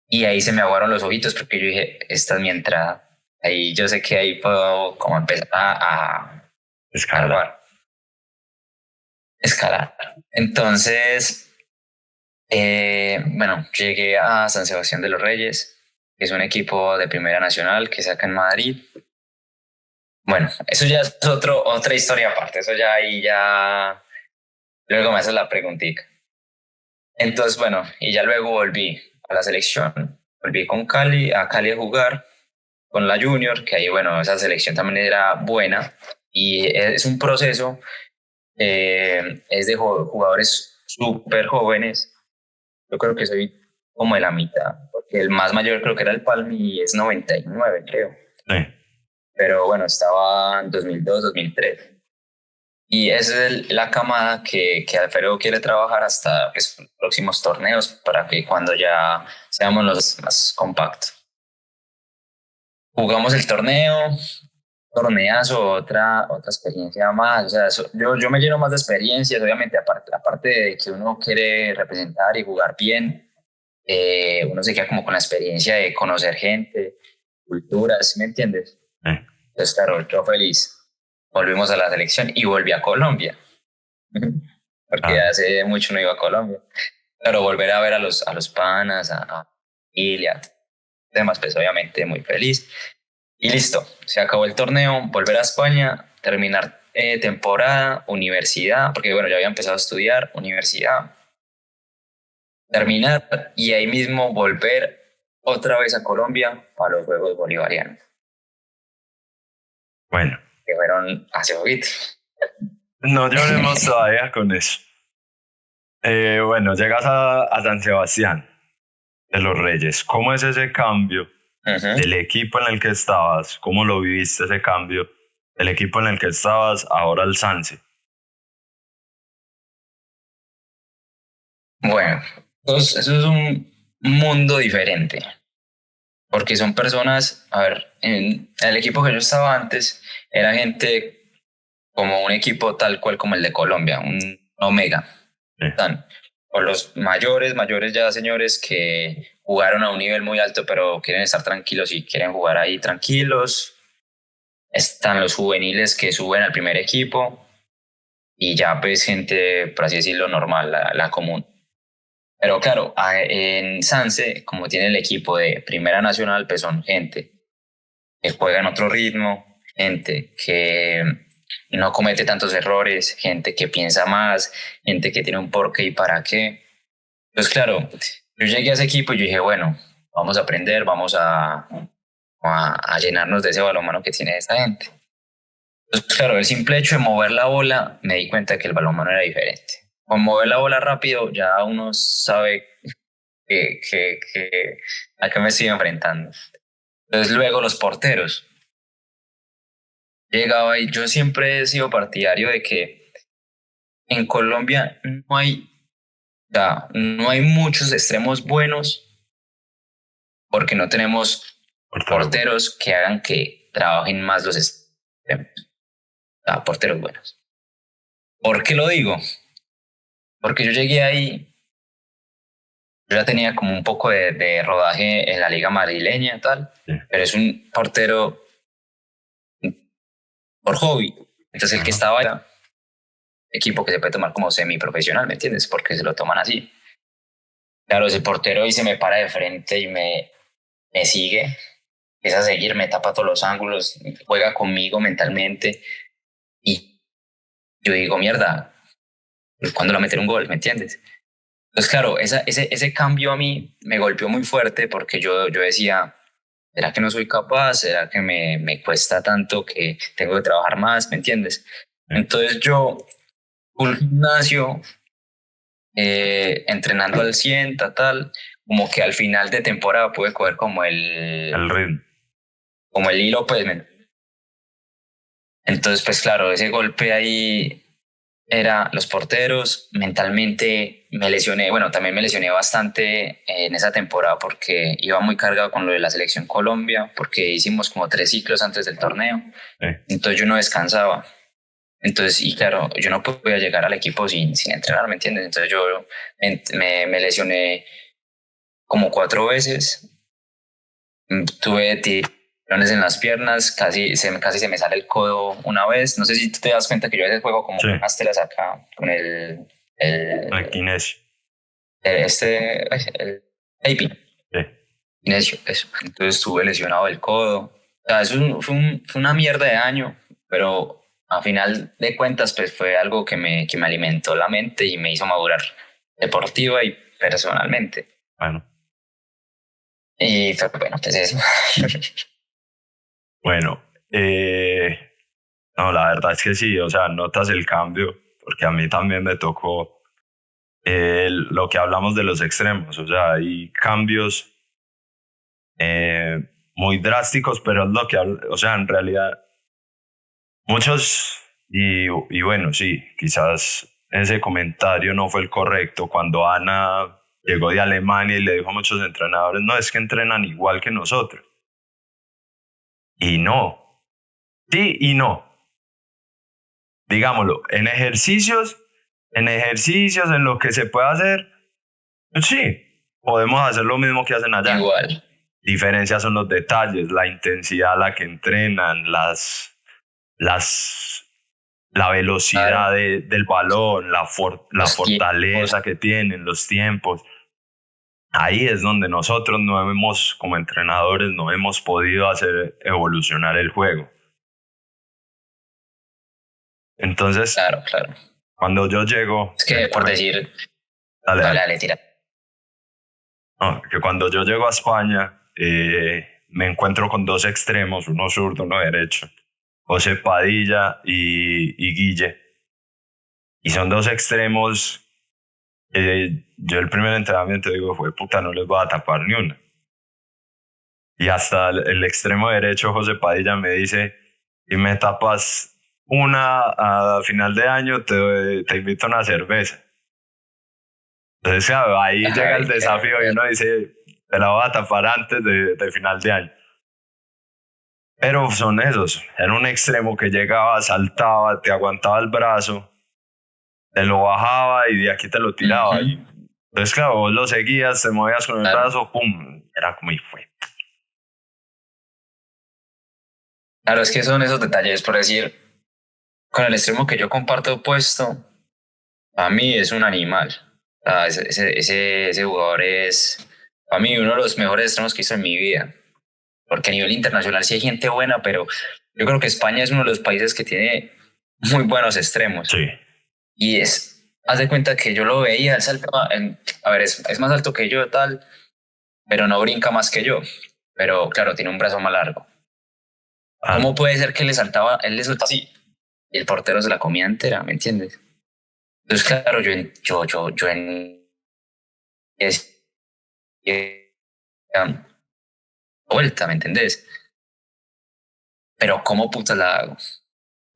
Y ahí se me aguaron los ojitos porque yo dije, esta es mi entrada. Ahí yo sé que ahí puedo como empezar a escalar. Entonces, bueno, llegué a San Sebastián de los Reyes, que es un equipo de Primera Nacional que saca en Madrid. Bueno, eso ya es otra historia aparte, eso ya ahí ya... Luego me haces la preguntita. Entonces, bueno, y ya luego volví a la selección. Volví con Cali, a Cali a jugar con la Junior, que ahí, bueno, esa selección también era buena. Y es un proceso, es de jugadores súper jóvenes. Yo creo que soy como de la mitad, porque el más mayor creo que era el Palmi y es 99, creo. Sí. Pero bueno, estaba en 2002, 2003. Y esa es la camada que Alfredo quiere trabajar hasta pues, próximos torneos para que cuando ya seamos los más compactos. Jugamos el torneazo, otra experiencia más. O sea, yo me lleno más de experiencias, obviamente, aparte de que uno quiere representar y jugar bien, uno se queda como con la experiencia de conocer gente, culturas, ¿me entiendes? Entonces, claro, yo feliz. Volvimos a la selección y volví a Colombia. Porque hace mucho no iba a Colombia. Pero volver a ver a los panas, a familia, demás, pues obviamente muy feliz. Y listo, se acabó el torneo, volver a España, terminar temporada, universidad, porque bueno, ya había empezado a estudiar, universidad, terminar y ahí mismo volver otra vez a Colombia para los Juegos Bolivarianos. Bueno. Que fueron hace poquito. No lloremos todavía con eso. Bueno, llegas a San Sebastián de los Reyes. ¿Cómo es ese cambio del equipo en el que estabas? ¿Cómo lo viviste ese cambio del equipo en el que estabas ahora al Sanse? Bueno, eso es un mundo diferente. Porque son personas, a ver, en el equipo que yo estaba antes era gente como un equipo tal cual como el de Colombia, un Omega. Sí. o los mayores ya señores que jugaron a un nivel muy alto pero quieren estar tranquilos y quieren jugar ahí tranquilos. Están los juveniles que suben al primer equipo y ya pues gente, por así decirlo, normal, la común. Pero claro, en Sanse, como tiene el equipo de Primera Nacional, pues son gente que juega en otro ritmo, gente que no comete tantos errores, gente que piensa más, gente que tiene un porqué y para qué. Entonces, claro, yo llegué a ese equipo y yo dije, bueno, vamos a aprender, vamos a llenarnos de ese balonmano que tiene esta gente. Entonces, claro, el simple hecho de mover la bola, me di cuenta que el balonmano era diferente. Con mover la bola rápido, ya uno sabe a qué me estoy enfrentando. Entonces, luego los porteros. Llegaba y yo siempre he sido partidario de que en Colombia no hay muchos extremos buenos porque no tenemos porteros que hagan que trabajen más los extremos. Porteros buenos. ¿Por qué lo digo? Porque yo llegué ahí, yo ya tenía como un poco de rodaje en la liga madrileña y tal, pero es un portero por hobby. Entonces el que estaba allá, equipo que se puede tomar como semiprofesional, ¿me entiendes? Porque se lo toman así. Claro, ese portero y se me para de frente y me sigue, empieza a seguir, me tapa todos los ángulos, juega conmigo mentalmente y yo digo, mierda, ¿cuándo le va a meter un gol? ¿Me entiendes? Entonces, claro, ese cambio a mí me golpeó muy fuerte porque yo decía, ¿será que no soy capaz? ¿Será que me cuesta tanto que tengo que trabajar más? ¿Me entiendes? Entonces yo, un gimnasio, entrenando al 100, tal, como que al final de temporada pude coger como el ritmo. Como el hilo, pues. Entonces, pues claro, ese golpe ahí era los porteros. Mentalmente me lesioné, bueno, también me lesioné bastante en esa temporada porque iba muy cargado con lo de la selección Colombia, porque hicimos como 3 ciclos antes del torneo. Entonces yo no descansaba. Entonces, y claro, yo no podía llegar al equipo sin entrenar, ¿me entiendes? Entonces yo me lesioné como 4 veces. Tuve tirones en las piernas, casi se me sale el codo una vez. No sé si tú te das cuenta que yo a veces juego como unas telas acá con el kinesio. El taping. Kinesio, eso. Entonces estuve lesionado del codo. O sea, eso fue una mierda de año, pero a final de cuentas pues fue algo que me alimentó la mente y me hizo madurar deportiva y personalmente. Bueno. Y fue bueno, pues eso. Bueno, no, la verdad es que sí, o sea, notas el cambio, porque a mí también me tocó lo que hablamos de los extremos, o sea, hay cambios muy drásticos, pero es lo que, o sea, en realidad, muchos, y bueno, sí, quizás ese comentario no fue el correcto, cuando Ana llegó de Alemania y le dijo a muchos entrenadores, no, es que entrenan igual que nosotros. Y no. Sí y no. Digámoslo, en ejercicios, en lo que se puede hacer, sí, podemos hacer lo mismo que hacen allá. Igual. Diferencias son los detalles, la intensidad a la que entrenan, la velocidad del balón, la fortaleza que tienen, los tiempos. Ahí es donde nosotros como entrenadores, no hemos podido hacer evolucionar el juego. Entonces, claro. Cuando yo llego... Es que por decir... Dale, tira. No, que cuando yo llego a España, me encuentro con 2 extremos, uno zurdo, uno derecho. José Padilla y Guille. Y son 2 extremos... yo el primer entrenamiento digo, puta, no les voy a tapar ni una. Y hasta el extremo derecho, José Padilla, me dice, si me tapas una a final de año, te invito a una cerveza. Entonces, claro, ahí llega el desafío y uno dice, te la voy a tapar antes de final de año. Pero son esos, era un extremo que llegaba, saltaba, te aguantaba el brazo, te lo bajaba y de aquí te lo tiraba. Y Entonces, claro, vos lo seguías, te movías con el brazo, pum, era como y fue. Claro, es que son esos detalles, por decir, con el extremo que yo comparto puesto, a mí es un animal. Ese jugador es, para mí, uno de los mejores extremos que hizo en mi vida. Porque a nivel internacional sí hay gente buena, pero yo creo que España es uno de los países que tiene muy buenos extremos. Sí. Y haz de cuenta que yo lo veía, él saltaba, a ver, es más alto que yo, tal, pero no brinca más que yo. Pero claro, tiene un brazo más largo. ¿Cómo puede ser que él le saltaba así? Y el portero se la comía entera, ¿me entiendes? Entonces, claro, yo en vuelta, ¿me entendés? Pero ¿cómo puta la hago?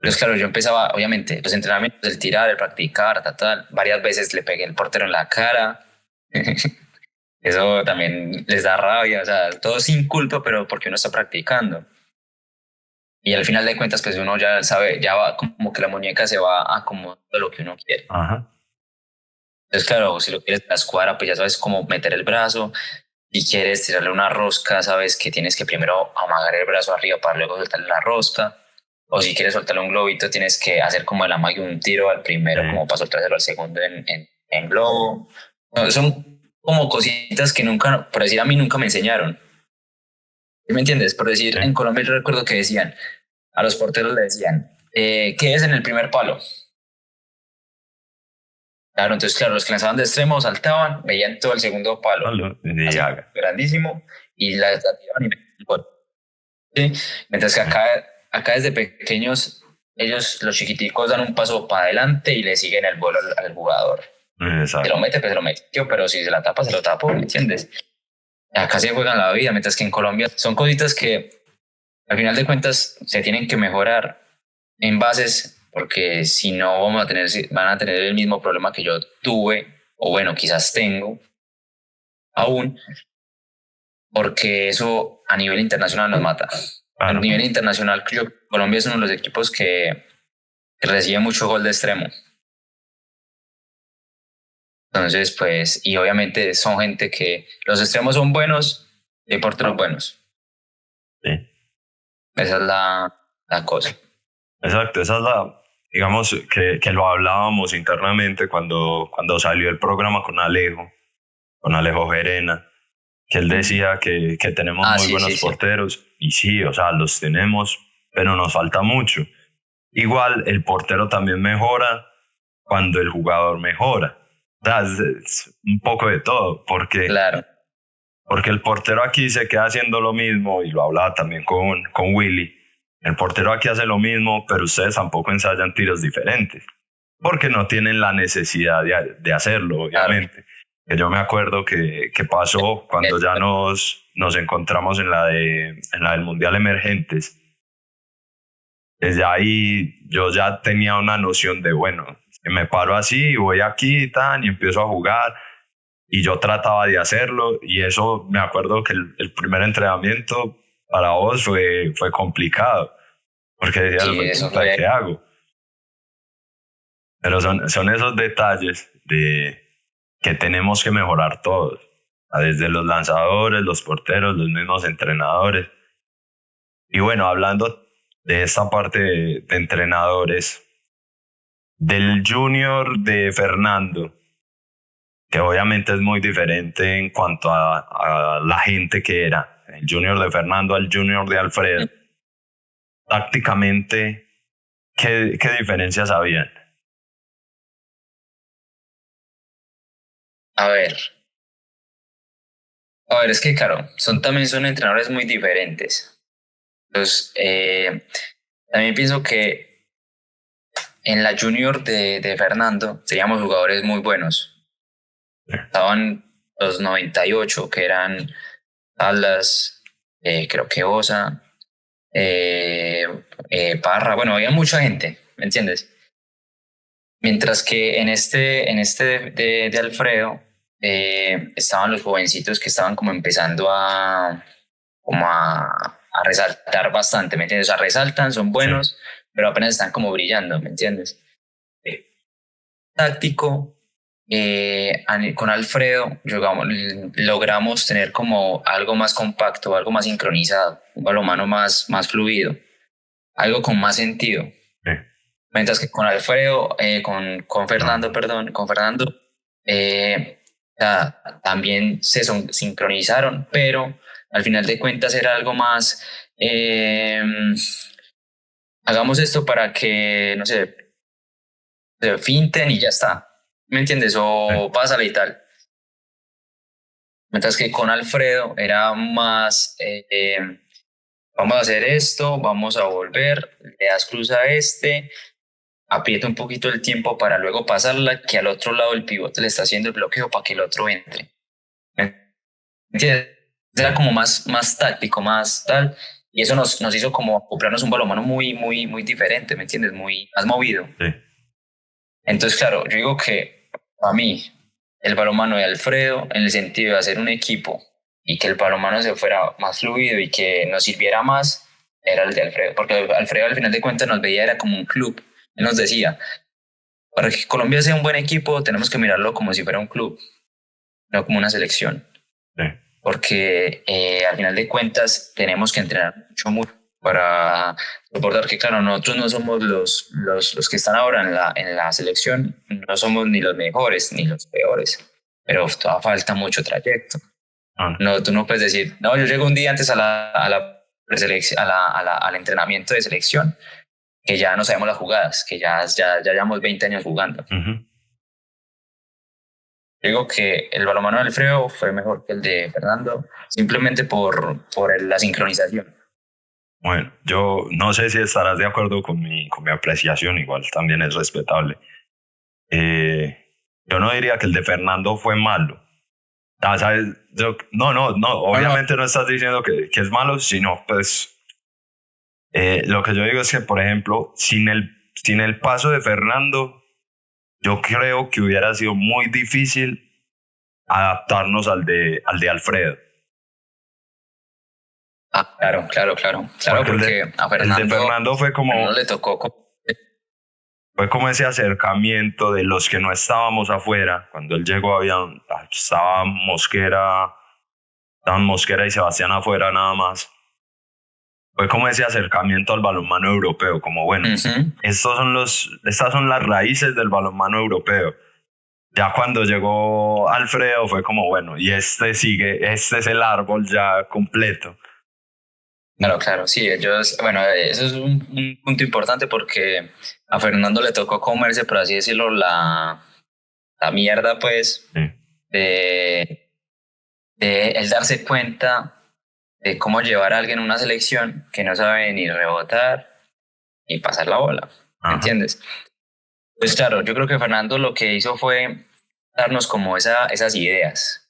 Entonces, claro, yo empezaba, obviamente, los entrenamientos, el tirar, el practicar, tal. Varias veces le pegué el portero en la cara. Eso también les da rabia, o sea, todo sin culpa, pero porque uno está practicando. Y al final de cuentas, pues uno ya sabe, ya va como que la muñeca se va acomodando a lo que uno quiere. Ajá. Entonces, claro, si lo quieres a la escuadra, pues ya sabes cómo meter el brazo. Si quieres tirarle una rosca, sabes que tienes que primero amagar el brazo arriba para luego soltarle la rosca. O si quieres soltarle un globito, tienes que hacer como el amague un tiro al primero, como para soltárselo al segundo en globo. No, son como cositas que nunca, por decir, a mí nunca me enseñaron. ¿Sí me entiendes? Por decir, en Colombia yo recuerdo que decían, a los porteros le decían, ¿qué es en el primer palo? Claro, entonces, claro, los que lanzaban de extremo saltaban, veían todo el segundo palo, así, grandísimo, y la tiraban y metían el gol. ¿Sí? Mientras que acá desde pequeños, ellos, los chiquiticos, dan un paso para adelante y le siguen el vuelo al jugador. Exacto. Se lo mete, pues se lo metió, pero si se la tapa, se lo tapó, ¿me entiendes? Acá se juegan la vida, mientras que en Colombia son cositas que al final de cuentas se tienen que mejorar en bases, porque si no van a tener el mismo problema que yo tuve, o bueno, quizás tengo aún, porque eso a nivel internacional nos mata. A nivel internacional, Colombia es uno de los equipos que recibe mucho gol de extremo. Entonces, pues, y obviamente son gente que los extremos son buenos y hay porteros buenos. Sí. Esa es la cosa. Exacto, esa es digamos, que lo hablábamos internamente cuando salió el programa con Alejo Gerena, que él decía que tenemos muy buenos porteros, y sí, o sea, los tenemos, pero nos falta mucho. Igual el portero también mejora cuando el jugador mejora. O sea, es un poco de todo, porque el portero aquí se queda haciendo lo mismo, y lo hablaba también con Willy. El portero aquí hace lo mismo, pero ustedes tampoco ensayan tiros diferentes, porque no tienen la necesidad de hacerlo, obviamente. Que yo me acuerdo que pasó cuando ya nos encontramos en la del Mundial Emergentes. Desde ahí yo ya tenía una noción de, bueno, me paro así, voy aquí y empiezo a jugar, y yo trataba de hacerlo, y eso me acuerdo que el primer entrenamiento para vos fue complicado, porque decías, ¿qué hago? Pero son esos detalles que tenemos que mejorar todos, desde los lanzadores, los porteros, los mismos entrenadores. Y bueno, hablando de esta parte de entrenadores, del junior de Fernando, que obviamente es muy diferente en cuanto a la gente que era, el junior de Fernando al junior de Alfredo, tácticamente, ¿qué diferencias habían? A ver, es que claro, también son entrenadores muy diferentes. Entonces, también pienso que en la junior de Fernando teníamos jugadores muy buenos. Estaban los 98, que eran Alas, creo que Osa, Parra, bueno, había mucha gente, ¿me entiendes? Mientras que en este de Alfredo estaban los jovencitos que estaban como empezando a resaltar bastante, ¿me entiendes? O sea, resaltan, son buenos, pero apenas están como brillando, ¿me entiendes? Táctico, con Alfredo logramos tener como algo más compacto, algo más sincronizado, un balonmano más fluido, algo con más sentido. Sí. Mientras que con Alfredo, con Fernando, también se sincronizaron, pero al final de cuentas era algo más, hagamos esto para que, no sé, se finten y ya está, ¿me entiendes? O pásale y tal. Mientras que con Alfredo era más, vamos a hacer esto, vamos a volver, le das cruz a aprieta un poquito el tiempo para luego pasarla, que al otro lado el pivote le está haciendo el bloqueo para que el otro entre. ¿Me entiendes? Era como más táctico, más tal, y eso nos hizo como acoplarnos un balonmano muy diferente, ¿me entiendes? Más movido. Sí. Entonces, claro, yo digo que para mí el balonmano de Alfredo, en el sentido de hacer un equipo y que el balonmano se fuera más fluido y que nos sirviera más, era el de Alfredo, porque Alfredo al final de cuentas nos veía, era como un club. Él nos decía, para que Colombia sea un buen equipo tenemos que mirarlo como si fuera un club, no como una selección. Sí. Porque al final de cuentas tenemos que entrenar mucho para soportar que, claro, nosotros no somos los que están ahora en la selección, no somos ni los mejores ni los peores, pero todavía falta mucho trayecto. No, tú no puedes decir, no, yo llego un día antes al entrenamiento de selección, que ya no sabemos las jugadas, que ya llevamos 20 años jugando. Digo que el balonmano de Alfredo fue mejor que el de Fernando, simplemente por la sincronización. Bueno, yo no sé si estarás de acuerdo con mi apreciación, igual también es respetable. Yo no diría que el de Fernando fue malo. ¿Sabes? No, obviamente no estás diciendo que es malo, sino pues lo que yo digo es que, por ejemplo, sin el paso de Fernando, yo creo que hubiera sido muy difícil adaptarnos al de Alfredo. Claro, porque a Fernando, el de Fernando fue como... No le tocó. Fue como ese acercamiento de los que no estábamos afuera. Cuando él llegó estaban Mosquera y Sebastián afuera nada más. Fue como ese acercamiento al balonmano europeo, como bueno, estas son las raíces del balonmano europeo. Ya cuando llegó Alfredo fue como bueno, y este es el árbol ya completo. Claro, sí, eso es un punto importante porque a Fernando le tocó comerse, por así decirlo, la mierda, pues, sí, de él darse cuenta de cómo llevar a alguien a una selección que no sabe ni rebotar ni pasar la bola, ¿me entiendes? Pues claro, yo creo que Fernando lo que hizo fue darnos como esas ideas.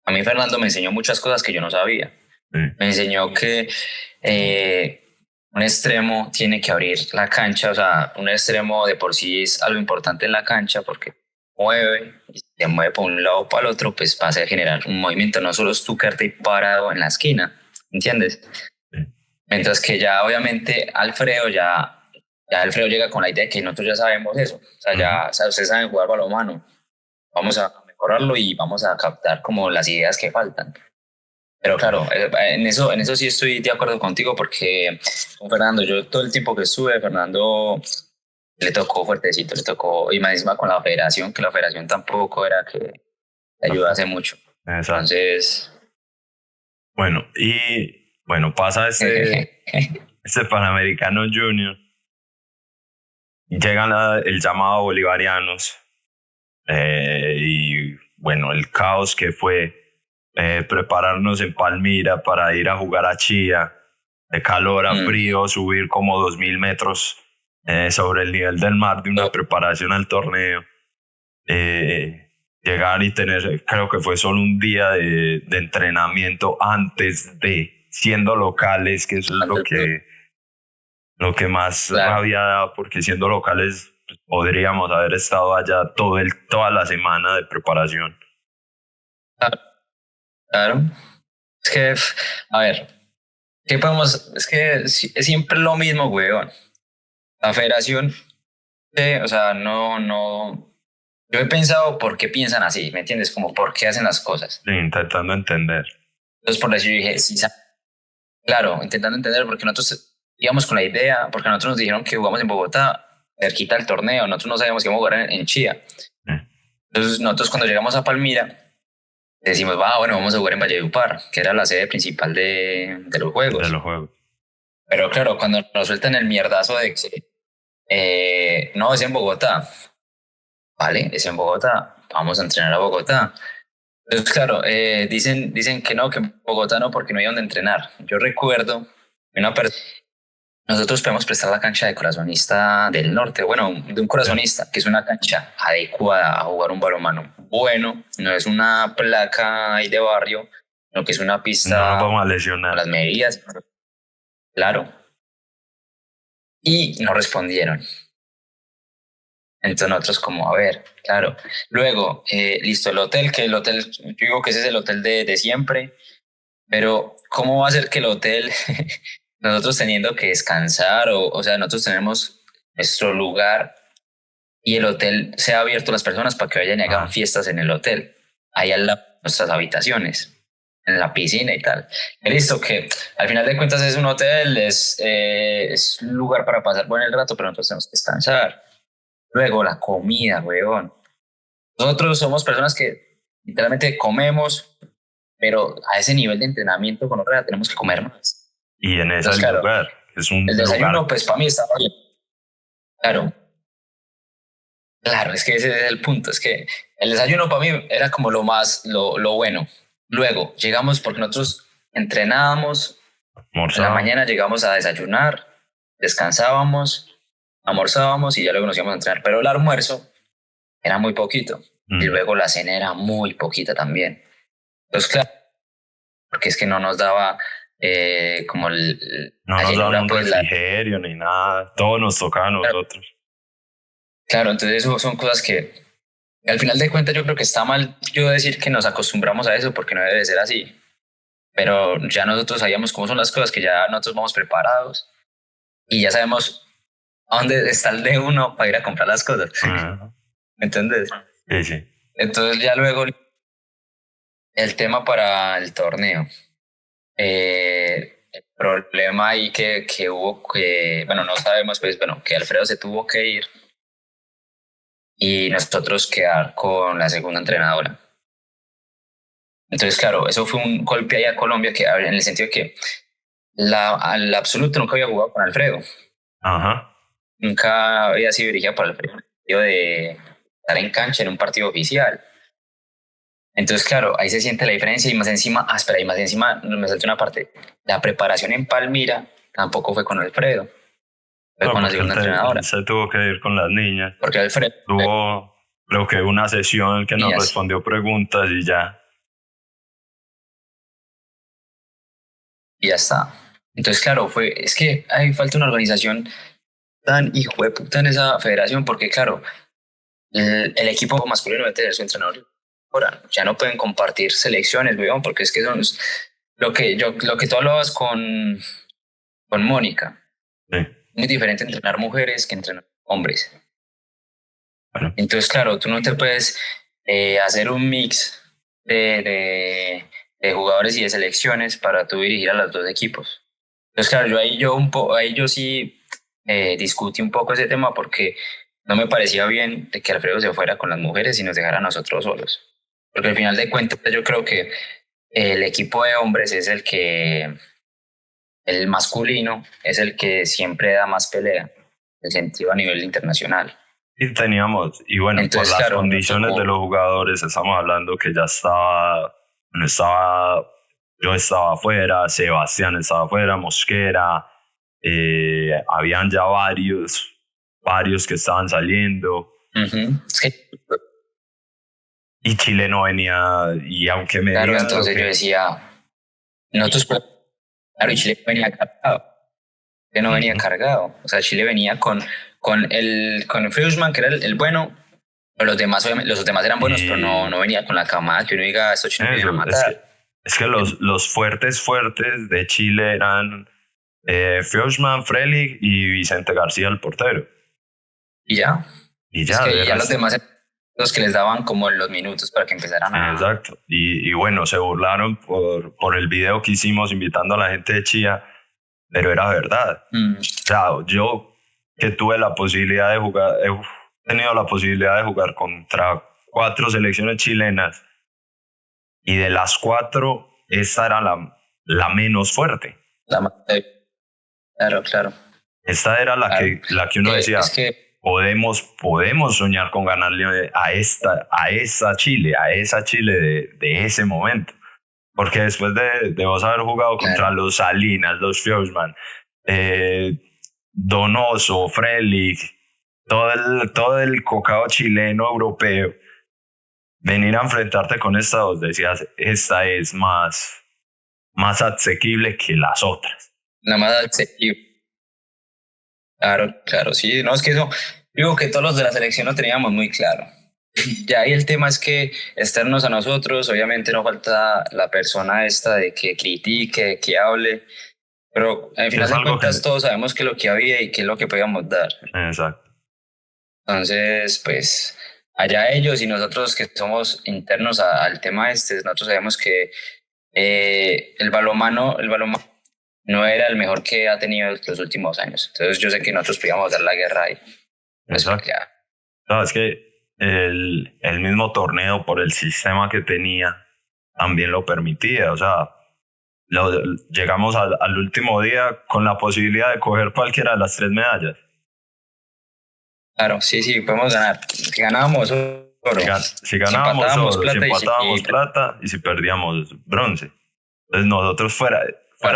A mí Fernando me enseñó muchas cosas que yo no sabía. Me enseñó que un extremo tiene que abrir la cancha, o sea, un extremo de por sí es algo importante en la cancha porque y se mueve por un lado o para el otro, pues pasa a generar un movimiento, no solo es tu quedarte parado en la esquina, ¿entiendes? Mientras que ya obviamente Alfredo llega con la idea de que nosotros ya sabemos eso, o sea, ustedes saben jugar balonmano, vamos a mejorarlo y vamos a captar como las ideas que faltan. Pero claro, en eso sí estoy de acuerdo contigo porque con Fernando, yo todo el tiempo que estuve, Fernando le tocó fuertecito, y más encima con la federación, que la federación tampoco era que le ayudase mucho. Exacto. Entonces... Bueno, pasa este Panamericano Junior, llegan el llamado Bolivarianos, y bueno, el caos que fue prepararnos en Palmira para ir a jugar a Chía, de calor a frío, subir como 2000 metros sobre el nivel del mar de una preparación al torneo, llegar y tener, creo que fue solo un día de entrenamiento antes de, siendo locales, que eso es lo que más rabia da, porque siendo locales podríamos haber estado allá toda la semana de preparación. Claro. Es que, a ver, ¿qué podemos? Es que es siempre lo mismo, weón. La federación, o sea, no yo he pensado por qué piensan así, ¿me entiendes? Como por qué hacen las cosas. Sí, intentando entender. Entonces por eso yo dije, sí, claro, intentando entender, porque nosotros íbamos con la idea, porque nosotros nos dijeron que jugamos en Bogotá, cerquita del torneo, nosotros no sabíamos que íbamos a jugar en Chía. Entonces nosotros cuando llegamos a Palmira, decimos, va, bueno, vamos a jugar en Valledupar, que era la sede principal de los juegos. De los juegos. Pero claro, cuando nos sueltan el mierdazo de que no, es en Bogotá, vale, es en Bogotá, vamos a entrenar a Bogotá. Entonces, claro, dicen que no, que en Bogotá no, porque no hay donde entrenar. Yo recuerdo una persona. Nosotros podemos prestar la cancha de Corazonista del Norte, bueno, de un Corazonista, que es una cancha adecuada a jugar un balonmano bueno, no es una placa ahí de barrio, sino que es una pista No nos vamos a lesionar. con las medidas, claro. Y no respondieron. Entonces nosotros como, a ver, claro. Luego, listo, el hotel, yo digo que ese es el hotel de siempre, pero ¿cómo va a ser que el hotel... nosotros teniendo que descansar, o sea, nosotros tenemos nuestro lugar y el hotel se ha abierto a las personas para que vayan y hagan fiestas en el hotel, ahí al lado de nuestras habitaciones, en la piscina y tal. Y listo, que al final de cuentas es un hotel, es un lugar para pasar buen el rato, pero nosotros tenemos que descansar. Luego, la comida, weón. Nosotros somos personas que literalmente comemos, pero a ese nivel de entrenamiento con otra tenemos que comer más. Y en ese Entonces, lugar, es un el desayuno, lugar. pues para mí estaba bien. Claro, es que ese es el punto, es que el desayuno para mí era como lo bueno. Luego llegamos, porque nosotros entrenábamos, en la mañana llegamos a desayunar, descansábamos, almorzábamos y ya luego nos íbamos a entrenar, pero el almuerzo era muy poquito y luego la cena era muy poquita también. Entonces, claro, porque es que no nos daba... como no nos daban un refrigerio ni nada, todo nos tocaba a nosotros. Claro, entonces eso son cosas que al final de cuentas yo creo que está mal yo decir que nos acostumbramos a eso porque no debe ser así, pero ya nosotros sabíamos cómo son las cosas, que ya nosotros vamos preparados y ya sabemos a dónde está el de uno para ir a comprar las cosas. ¿Me entiendes? Sí, sí. Entonces ya luego el tema para el torneo. El problema ahí que hubo, bueno, no sabemos, pues, bueno, que Alfredo se tuvo que ir y nosotros quedar con la segunda entrenadora. Entonces, claro, eso fue un golpe ahí a Colombia, que en el sentido de que al absoluto nunca había jugado con Alfredo. Ajá. Nunca había sido dirigida por Alfredo, en el sentido de estar en cancha en un partido oficial. Entonces, claro, ahí se siente la diferencia y más encima, y más encima me salté una parte. La preparación en Palmira tampoco fue con Alfredo, fue con la segunda entrenadora. Se tuvo que ir con las niñas. Porque Alfredo tuvo, creo que una sesión que nos respondió preguntas y ya. Y ya está. Entonces, claro, es que hay falta una organización tan hijo de puta en esa federación, porque claro, el equipo masculino debe tener su entrenador. Ahora, ya no pueden compartir selecciones, weón, porque es que son lo que tú hablabas con Mónica. Sí. Muy diferente entrenar mujeres que entrenar hombres. Bueno. Entonces, claro, tú no te puedes hacer un mix de jugadores y de selecciones para tú dirigir a los dos equipos. Entonces, claro, ahí yo sí discutí un poco ese tema porque no me parecía bien de que Alfredo se fuera con las mujeres y nos dejara a nosotros solos. Porque al final de cuentas yo creo que el equipo de hombres es el masculino es el que siempre da más pelea, en sentido a nivel internacional. Y teníamos, y bueno, entonces, por las condiciones de los jugadores, estamos hablando que ya yo estaba afuera, Sebastián estaba afuera, Mosquera, habían ya varios que estaban saliendo. Sí. Y Chile no venía, y aunque me claro, digan entonces yo decía, nosotros, claro, y Chile venía cargado, que no venía cargado, o sea, Chile venía con Frischmann, que era el bueno, pero los demás eran buenos, pero no venía con la camada que uno diga, estos chinos vienen a matar. Es que los fuertes de Chile eran Frischmann, Frelick y Vicente García, el portero. Y ya. Y ya, es que ya los demás Los que les daban como los minutos para que empezaran a... Exacto. Y bueno, se burlaron por el video que hicimos invitando a la gente de Chía, pero era verdad. O sea, yo que tuve la posibilidad de jugar, he tenido la posibilidad de jugar contra 4 selecciones chilenas y de las 4, esta era la menos fuerte. Claro. Esta era la que uno decía, es que podemos soñar con ganarle a esa Chile de ese momento. Porque después de vos haber jugado contra los Salinas, los Fjordman, Donoso, Frelick, todo el cocao chileno europeo, venir a enfrentarte con esta dos, decías, esta es más asequible que las otras. Nada más asequible. Claro, sí. No, es que eso, digo que todos los de la selección lo teníamos muy claro. Ya ahí el tema es que externos a nosotros, obviamente no falta la persona esta de que critique, que hable, pero al final de cuentas todos sabemos qué es lo que había y qué es lo que podíamos dar. Exacto. Entonces, pues, allá ellos y nosotros que somos internos al tema nosotros sabemos que el balonmano no era el mejor que ha tenido los últimos años. Entonces yo sé que nosotros podíamos dar la guerra ahí. Exacto. No, es que el mismo torneo, por el sistema que tenía, también lo permitía. O sea, llegamos al último día con la posibilidad de coger cualquiera de las 3 medallas. Claro, sí, podemos ganar. Si ganábamos oro, si ganábamos oro, si empatábamos plata y si perdíamos bronce. Entonces nosotros fuera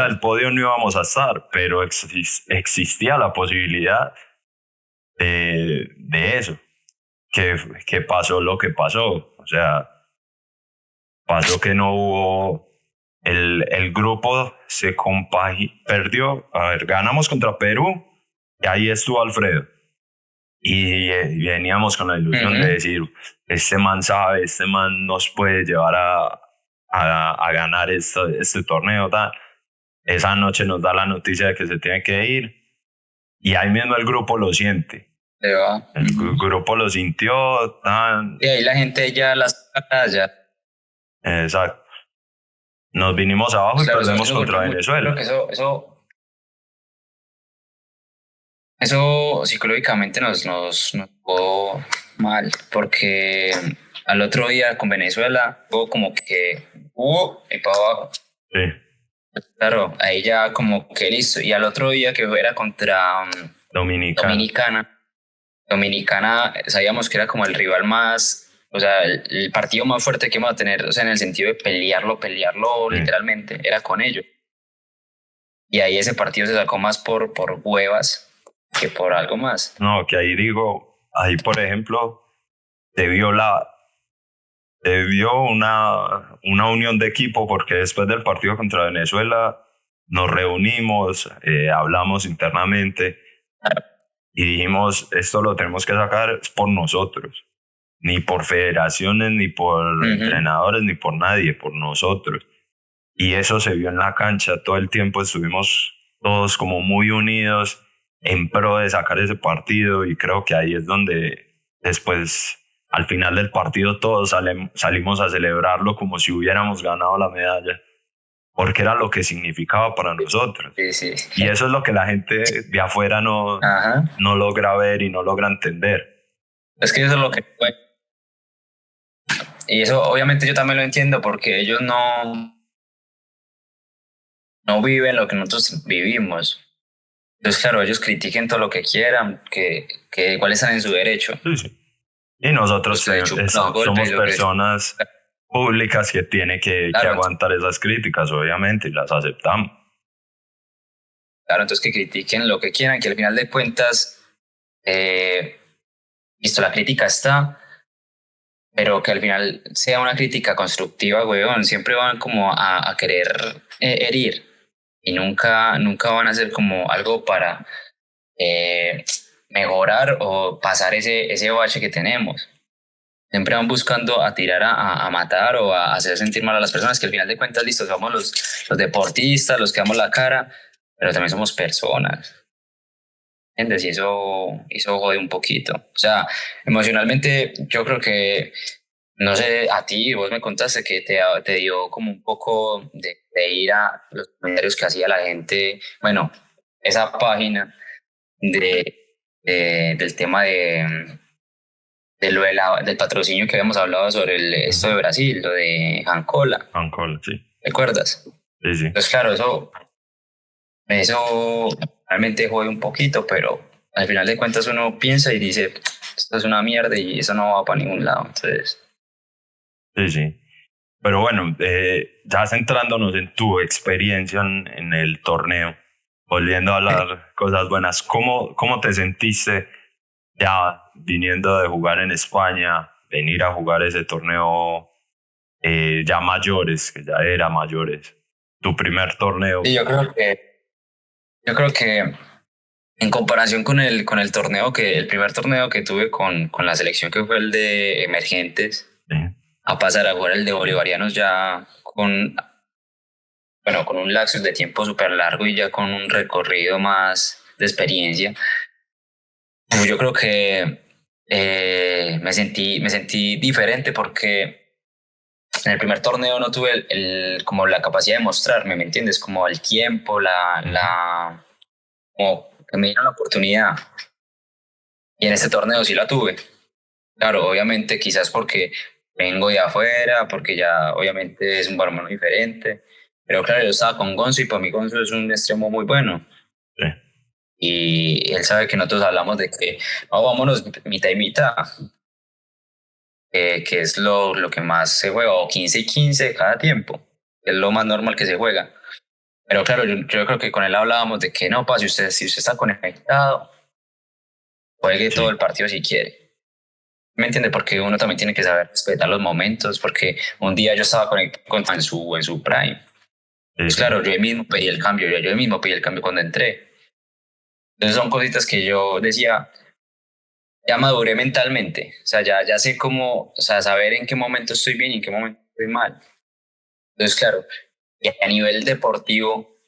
del podio no íbamos a estar, pero existía la posibilidad de eso. Que pasó lo que pasó. O sea, pasó que no hubo... El grupo se perdió. A ver, ganamos contra Perú y ahí estuvo Alfredo. Y veníamos con la ilusión de decir, este man sabe, este man nos puede llevar a ganar este torneo, tal. Esa noche nos da la noticia de que se tiene que ir y ahí mismo el grupo lo siente. El grupo lo sintió. Tan... Y ahí la gente ya ya. Exacto. Nos vinimos abajo y perdemos contra Venezuela. Creo que eso psicológicamente nos jugó mal, porque al otro día con Venezuela hubo como que y para abajo. Sí. Claro, ahí ya como que listo. Y al otro día que era contra Dominicana, sabíamos que era como el rival más, o sea, el partido más fuerte que íbamos a tener, o sea, en el sentido de pelearlo literalmente, era con ellos. Y ahí ese partido se sacó más por huevas que por algo más. No, que ahí por ejemplo, debió una unión de equipo, porque después del partido contra Venezuela nos reunimos, hablamos internamente y dijimos, esto lo tenemos que sacar por nosotros, ni por federaciones, ni por entrenadores, ni por nadie, por nosotros. Y eso se vio en la cancha, todo el tiempo estuvimos todos como muy unidos en pro de sacar ese partido, y creo que ahí es donde después, al final del partido, todos salimos a celebrarlo como si hubiéramos ganado la medalla, porque era lo que significaba para nosotros. Sí. Y eso es lo que la gente de afuera no logra ver y no logra entender. Es que eso es lo que fue. Y eso obviamente yo también lo entiendo, porque ellos no viven lo que nosotros vivimos. Entonces, claro, ellos critiquen todo lo que quieran, que igual están en su derecho. Sí. Y nosotros somos personas públicas que tienen que aguantar esas críticas, obviamente, y las aceptamos. Claro, entonces que critiquen lo que quieran, que al final de cuentas, listo, la crítica está, pero que al final sea una crítica constructiva, weón. Siempre van como a querer herir, y nunca van a hacer como algo para mejorar o pasar ese bache que tenemos. Siempre van buscando a tirar a matar o a hacer sentir mal a las personas, que al final de cuentas, listo, somos los deportistas, los que damos la cara, pero también somos personas. ¿entiendes? Y eso jode un poquito. O sea, emocionalmente yo creo que, no sé, a ti, vos me contaste que te dio como un poco de ir a los comentarios que hacía la gente, bueno, esa página del tema del patrocinio que habíamos hablado sobre esto de Brasil, lo de Ancola. Ancola, sí. ¿Recuerdas? Sí, sí. Pues claro, eso realmente jode un poquito, pero al final de cuentas uno piensa y dice, esto es una mierda y eso no va para ningún lado. Entonces, Sí, sí. Pero bueno, ya centrándonos en tu experiencia en el torneo, volviendo a hablar cosas buenas, ¿cómo te sentiste ya viniendo de jugar en España, venir a jugar ese torneo ya mayores, que ya era mayores? Tu primer torneo. y yo creo que en comparación con el torneo el primer torneo que tuve con la selección que fue el de emergentes, Sí, a pasar a jugar el de bolivarianos ya con un lapsus de tiempo súper largo y ya con un recorrido más de experiencia. Pues yo creo que me sentí diferente porque en el primer torneo no tuve como la capacidad de mostrarme, ¿me entiendes? Como el tiempo, como que me dieron la oportunidad. Y en este torneo sí la tuve. Claro, obviamente quizás porque vengo de afuera, porque ya obviamente es un balonmano diferente. Pero claro, yo estaba con Gonzo y para mí Gonzo es un extremo muy bueno. sí, Y él sabe que nosotros hablamos de que no, vámonos mitad y mitad, que es lo que más se juega, o 15 y 15 cada tiempo, que es lo más normal que se juega. Pero claro, yo creo que con él hablábamos de que no, si usted está conectado, juegue todo sí, el partido si quiere. ¿Me entiende? Porque uno también tiene que saber respetar los momentos, porque un día yo estaba conectado en su prime. sí, Pues sí. claro, yo mismo pedí el cambio, yo mismo pedí el cambio cuando entré. Entonces son cositas que yo decía, ya maduré mentalmente, o sea, ya sé cómo, o sea, saber en qué momento estoy bien y en qué momento estoy mal. Entonces, claro, y a nivel deportivo,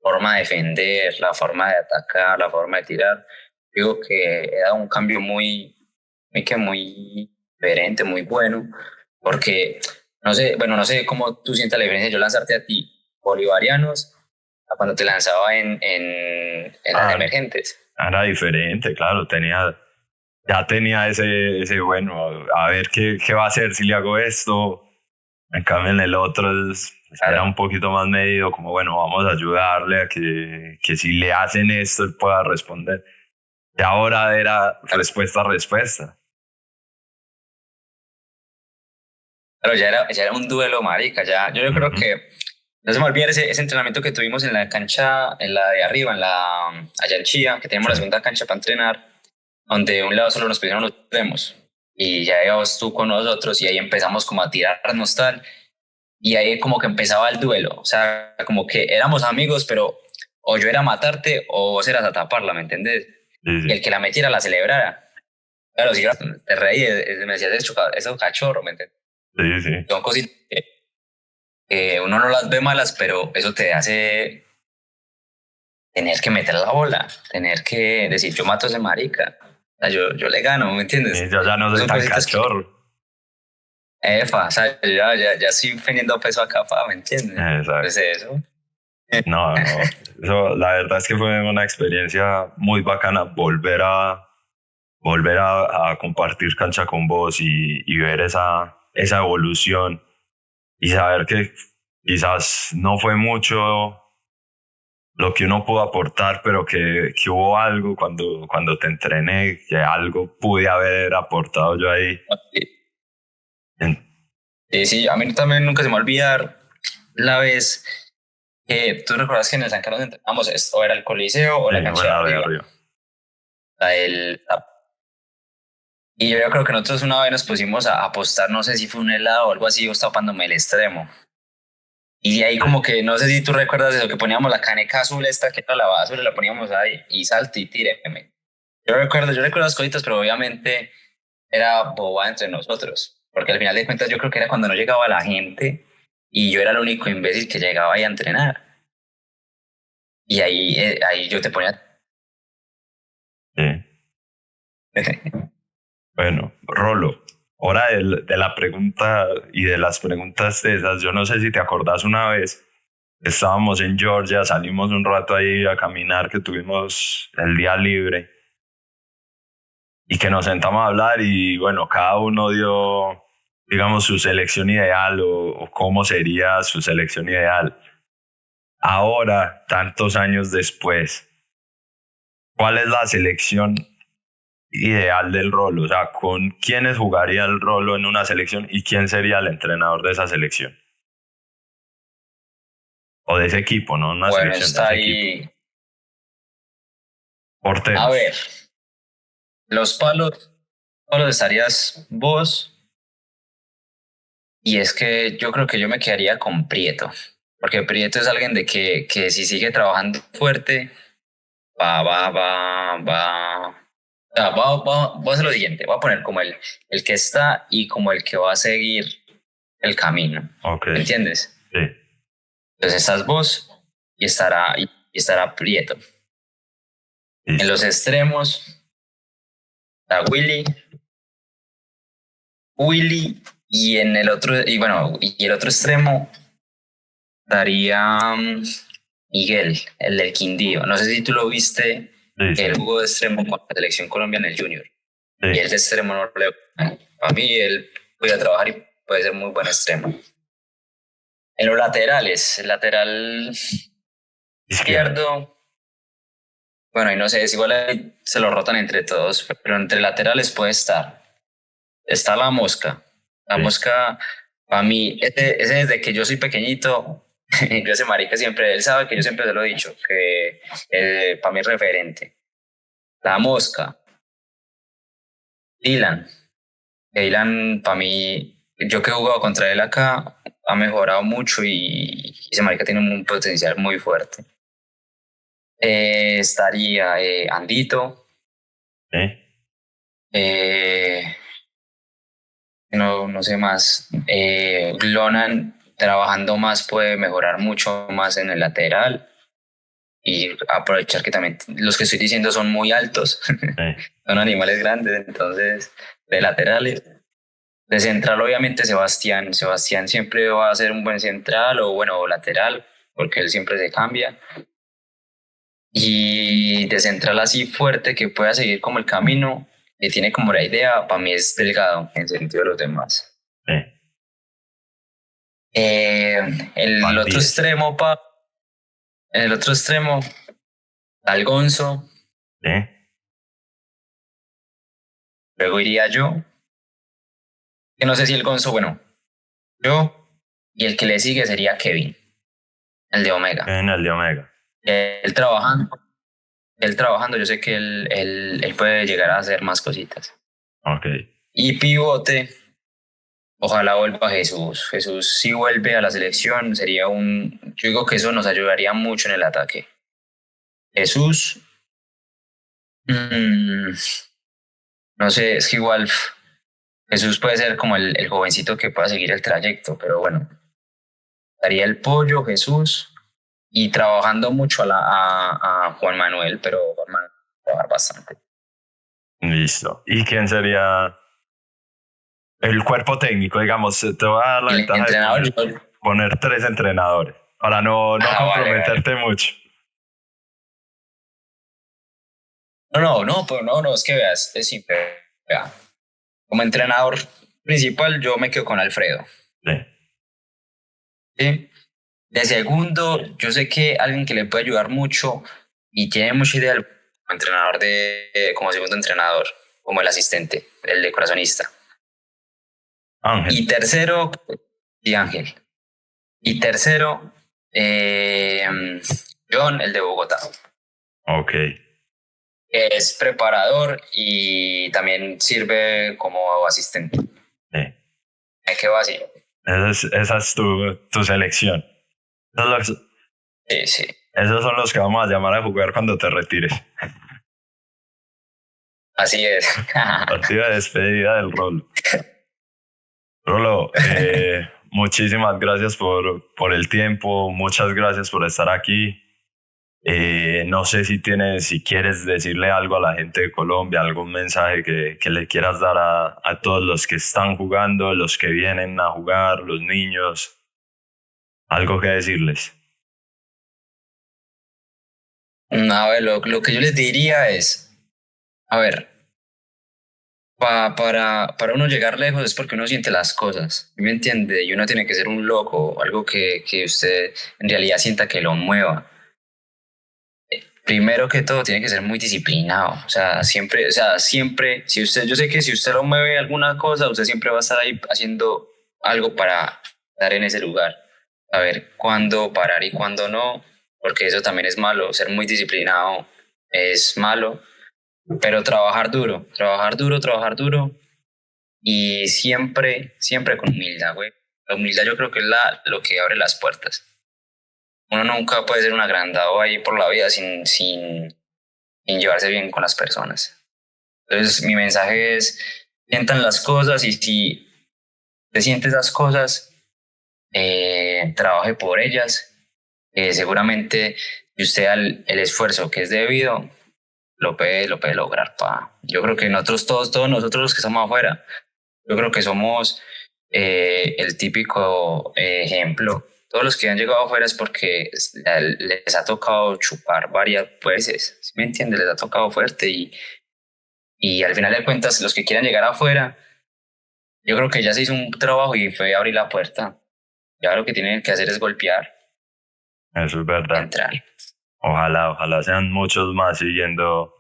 forma de defender, la forma de atacar, la forma de tirar, digo que he dado un cambio muy diferente, muy bueno, porque no sé cómo tú sientas la diferencia de yo lanzarte a ti bolivarianos a cuando te lanzaba en las Ah, emergentes. era diferente, claro, ya tenía ese bueno, a ver qué va a hacer si le hago esto. En cambio, en el otro era Claro, un poquito más medido, como bueno, vamos a ayudarle a que si le hacen esto, él pueda responder. Y ahora era claro, respuesta a respuesta. claro, ya era un duelo, marica, yo creo Ujú. que no se me olvida ese entrenamiento que tuvimos en la cancha, en la de arriba, allá en Chía, que tenemos Sí, la segunda cancha para entrenar, donde de un lado solo nos pusieron los extremos. Y ya ibas tú con nosotros y ahí empezamos como a tirarnos tal. Y ahí como que empezaba el duelo. O sea, como que éramos amigos, pero o yo era a matarte o vos eras a taparla, ¿me entendés? sí, Y el sí, que la metiera la celebrara. Claro, si yo te reí, me decías eso cachorro, ¿me entendés? sí, sí, Son cositas que uno no las ve malas, pero eso te hace tener que meter la bola, tener que decir, yo mato a ese marica. O sea, yo le gano, ¿me entiendes? sí, yo ya no soy Son tan cositas que, cachorro. o sea, yo ya estoy teniendo peso acá, ¿me entiendes? Exacto. Entonces eso. No, no, eso, la verdad es que fue una experiencia muy bacana volver a compartir cancha con vos y ver esa evolución y saber que quizás no fue mucho lo que uno pudo aportar, pero que hubo algo cuando te entrené, que algo pude haber aportado yo ahí. En- Sí, a mí también nunca se me va a olvidar la vez que tú recuerdas que en el San Carlos entrenamos, esto era el Coliseo o sí, la cancha de bueno, de arriba. arriba. Y yo creo que nosotros una vez nos pusimos a apostar, no sé si fue un helado o algo así, vos tapándome el extremo. Y de ahí Sí, como que, no sé si tú recuerdas eso, que poníamos la caneca azul esta, que era la base azul, la poníamos ahí y salte y tíreme. Yo recuerdo las cositas, pero obviamente era boba entre nosotros. Porque al final de cuentas yo creo que era cuando no llegaba la gente y yo era el único imbécil que llegaba ahí a entrenar. Y ahí yo te ponía Bueno, Rolo, hora de la pregunta y de las preguntas de esas. Yo no sé si te acordás una vez, estábamos en Georgia, salimos un rato ahí a caminar, que tuvimos el día libre y que nos sentamos a hablar y bueno, cada uno dio, digamos, su selección ideal o cómo sería su selección ideal. Ahora, tantos años después, ¿cuál es la selección ideal del Rolo? O sea, ¿con quiénes jugaría el Rolo en una selección y quién sería el entrenador de esa selección? O de ese equipo, ¿no? Una Bueno, selección de está ese ahí. equipo. A Porteros. ver, los palos estarías vos. Y es que yo creo que yo me quedaría con Prieto, porque Prieto es alguien de que si sigue trabajando fuerte, voy a hacer lo siguiente, voy a poner como el que está y como el que va a seguir el camino. Ok. ¿Me entiendes? Sí. Entonces estás vos y estará Prieto. Listo. En los extremos está Willy y en el otro, y bueno, y el otro extremo estaría Miguel, el del Quindío. No sé si tú lo viste, Sí, que él sí. jugó de extremo con la selección colombiana en el Junior. Sí. Y el de extremo no le... A mí él puede trabajar y puede ser muy buen extremo. En los laterales, el lateral izquierdo, bueno, y no sé, es igual ahí se lo rotan entre todos, pero entre laterales puede estar. Está la Mosca. La Sí. Mosca, para mí, ese desde que yo soy pequeñito, yo ese marica siempre, él sabe que yo siempre se lo he dicho, que para mí es referente. La Mosca, Dylan. Dylan, para mí, yo que he jugado contra él acá, ha mejorado mucho y ese marica tiene un potencial muy fuerte. Estaría Andito. Sí. No sé más. Glonan trabajando más puede mejorar mucho más en el lateral y aprovechar que también los que estoy diciendo son muy altos, Sí. son animales grandes, entonces de laterales. De central obviamente Sebastián siempre va a ser un buen central o bueno, lateral, porque él siempre se cambia. Y de central así fuerte que pueda seguir como el camino, que tiene como la idea, para mí es Delgado en sentido de los demás. Sí. El otro extremo, en el otro extremo, al Gonzo. Sí. Luego iría yo. Que no sé si el Gonzo, bueno, yo. Y el que le sigue sería Kevin, el de Omega. En el de Omega. Él trabajando, yo sé que él puede llegar a hacer más cositas. Ok. Y pivote, ojalá vuelva Jesús. Jesús si vuelve a la selección, yo digo que eso nos ayudaría mucho en el ataque. Jesús, no sé, es que igual Jesús puede ser como el jovencito que pueda seguir el trayecto, pero bueno, daría el Pollo, Jesús, y trabajando mucho a Juan Manuel, pero Juan Manuel va a trabajar bastante. Listo. ¿Y quién sería el cuerpo técnico? Digamos, te voy a dar la El ventaja entrenador, de poner 3 entrenadores para no comprometerte mucho. No, es que veas, es simple. Vea. Como entrenador principal, yo me quedo con Alfredo. Sí. ¿Sí? De segundo, yo sé que alguien que le puede ayudar mucho y tiene mucha idea como entrenador como segundo entrenador, como el asistente, el de corazonista. Ángel. Y tercero, sí, Ángel. Y tercero, John, el de Bogotá. Ok. Es preparador y también sirve como asistente. Sí. ¿Qué va así? Esa es tu selección. Sí. Esos son los que vamos a llamar a jugar cuando te retires. Así es. Partida de despedida del Rolo. Rolo, muchísimas gracias por el tiempo. Muchas gracias por estar aquí. No sé si quieres decirle algo a la gente de Colombia, algún mensaje que le quieras dar a todos los que están jugando, los que vienen a jugar, los niños, algo que decirles. A ver, lo que yo les diría es, a ver, para uno llegar lejos es porque uno siente las cosas, ¿me entiende? Y uno tiene que ser un loco, algo que usted en realidad sienta que lo mueva. Primero que todo tiene que ser muy disciplinado, siempre, si usted, yo sé que si usted lo mueve alguna cosa, usted siempre va a estar ahí haciendo algo para estar en ese lugar, saber cuándo parar y cuándo no, porque eso también es malo, ser muy disciplinado es malo, pero trabajar duro y siempre con humildad, güey. La humildad yo creo que es lo que abre las puertas. Uno nunca puede ser un agrandado ahí por la vida sin llevarse bien con las personas. Entonces mi mensaje es, sientan las cosas y si te sientes esas cosas, trabaje por ellas. Seguramente si usted el esfuerzo que es debido, lo puede lograr. Yo creo que nosotros todos nosotros los que estamos afuera, yo creo que somos el típico ejemplo. Todos los que han llegado afuera es porque les ha tocado chupar varias veces, ¿sí me entiendes? Les ha tocado fuerte y al final de cuentas los que quieran llegar afuera, yo creo que ya se hizo un trabajo y fue abrir la puerta. Ya lo que tienen que hacer es golpear. Eso es verdad. Entrar. Ojalá sean muchos más siguiendo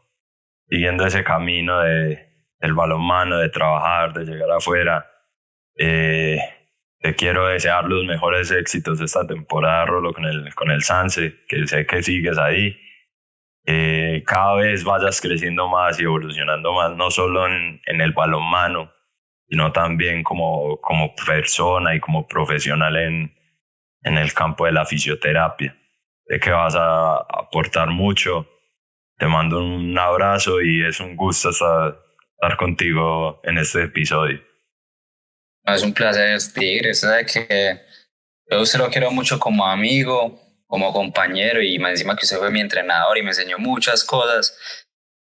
ese camino del balonmano, de trabajar, de llegar afuera. Te quiero desear los mejores éxitos de esta temporada, Rolo, con el Sanse, que sé que sigues ahí. Cada vez vayas creciendo más y evolucionando más, no solo en el balonmano, sino también como persona y como profesional en el campo de la fisioterapia. Sé que vas a aportar mucho. Te mando un abrazo y es un gusto estar contigo en este episodio. Es un placer, Tigre. Sabe que yo a usted lo quiero mucho como amigo, como compañero y más encima que usted fue mi entrenador y me enseñó muchas cosas.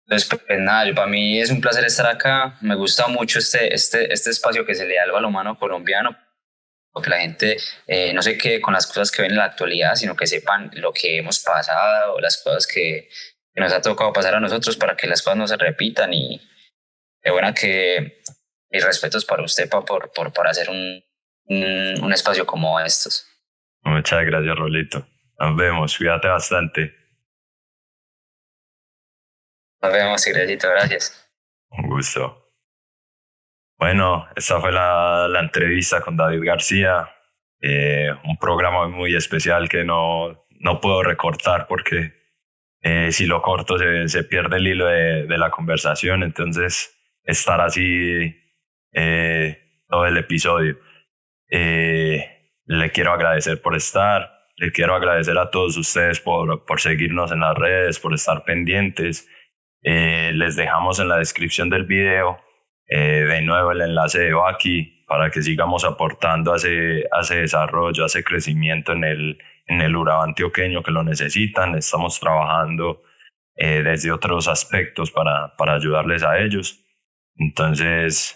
Entonces, pues nada, para mí es un placer estar acá. Me gusta mucho este espacio que se le da al balonmano colombiano, porque la gente no se quede con las cosas que ven en la actualidad, sino que sepan lo que hemos pasado, las cosas que nos ha tocado pasar a nosotros para que las cosas no se repitan y de buena que mis respetos para usted por hacer un espacio como estos. Muchas gracias, Rolito. Nos vemos, cuídate bastante. Nos vemos, Igrecito, gracias. Un gusto. Bueno, esta fue la entrevista con David García. Un programa muy especial que no puedo recortar porque si lo corto se pierde el hilo de la conversación. Entonces, estar así todo el episodio. Le quiero agradecer por estar. Le quiero agradecer a todos ustedes por seguirnos en las redes, por estar pendientes. Les dejamos en la descripción del video de nuevo el enlace de Baki para que sigamos aportando a ese desarrollo, a ese crecimiento en el Urabá antioqueño que lo necesitan. Estamos trabajando desde otros aspectos para ayudarles a ellos. Entonces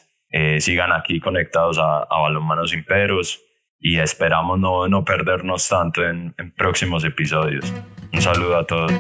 sigan aquí conectados a Balonmano Sin Peros y esperamos no perdernos tanto en próximos episodios. Un saludo a todos.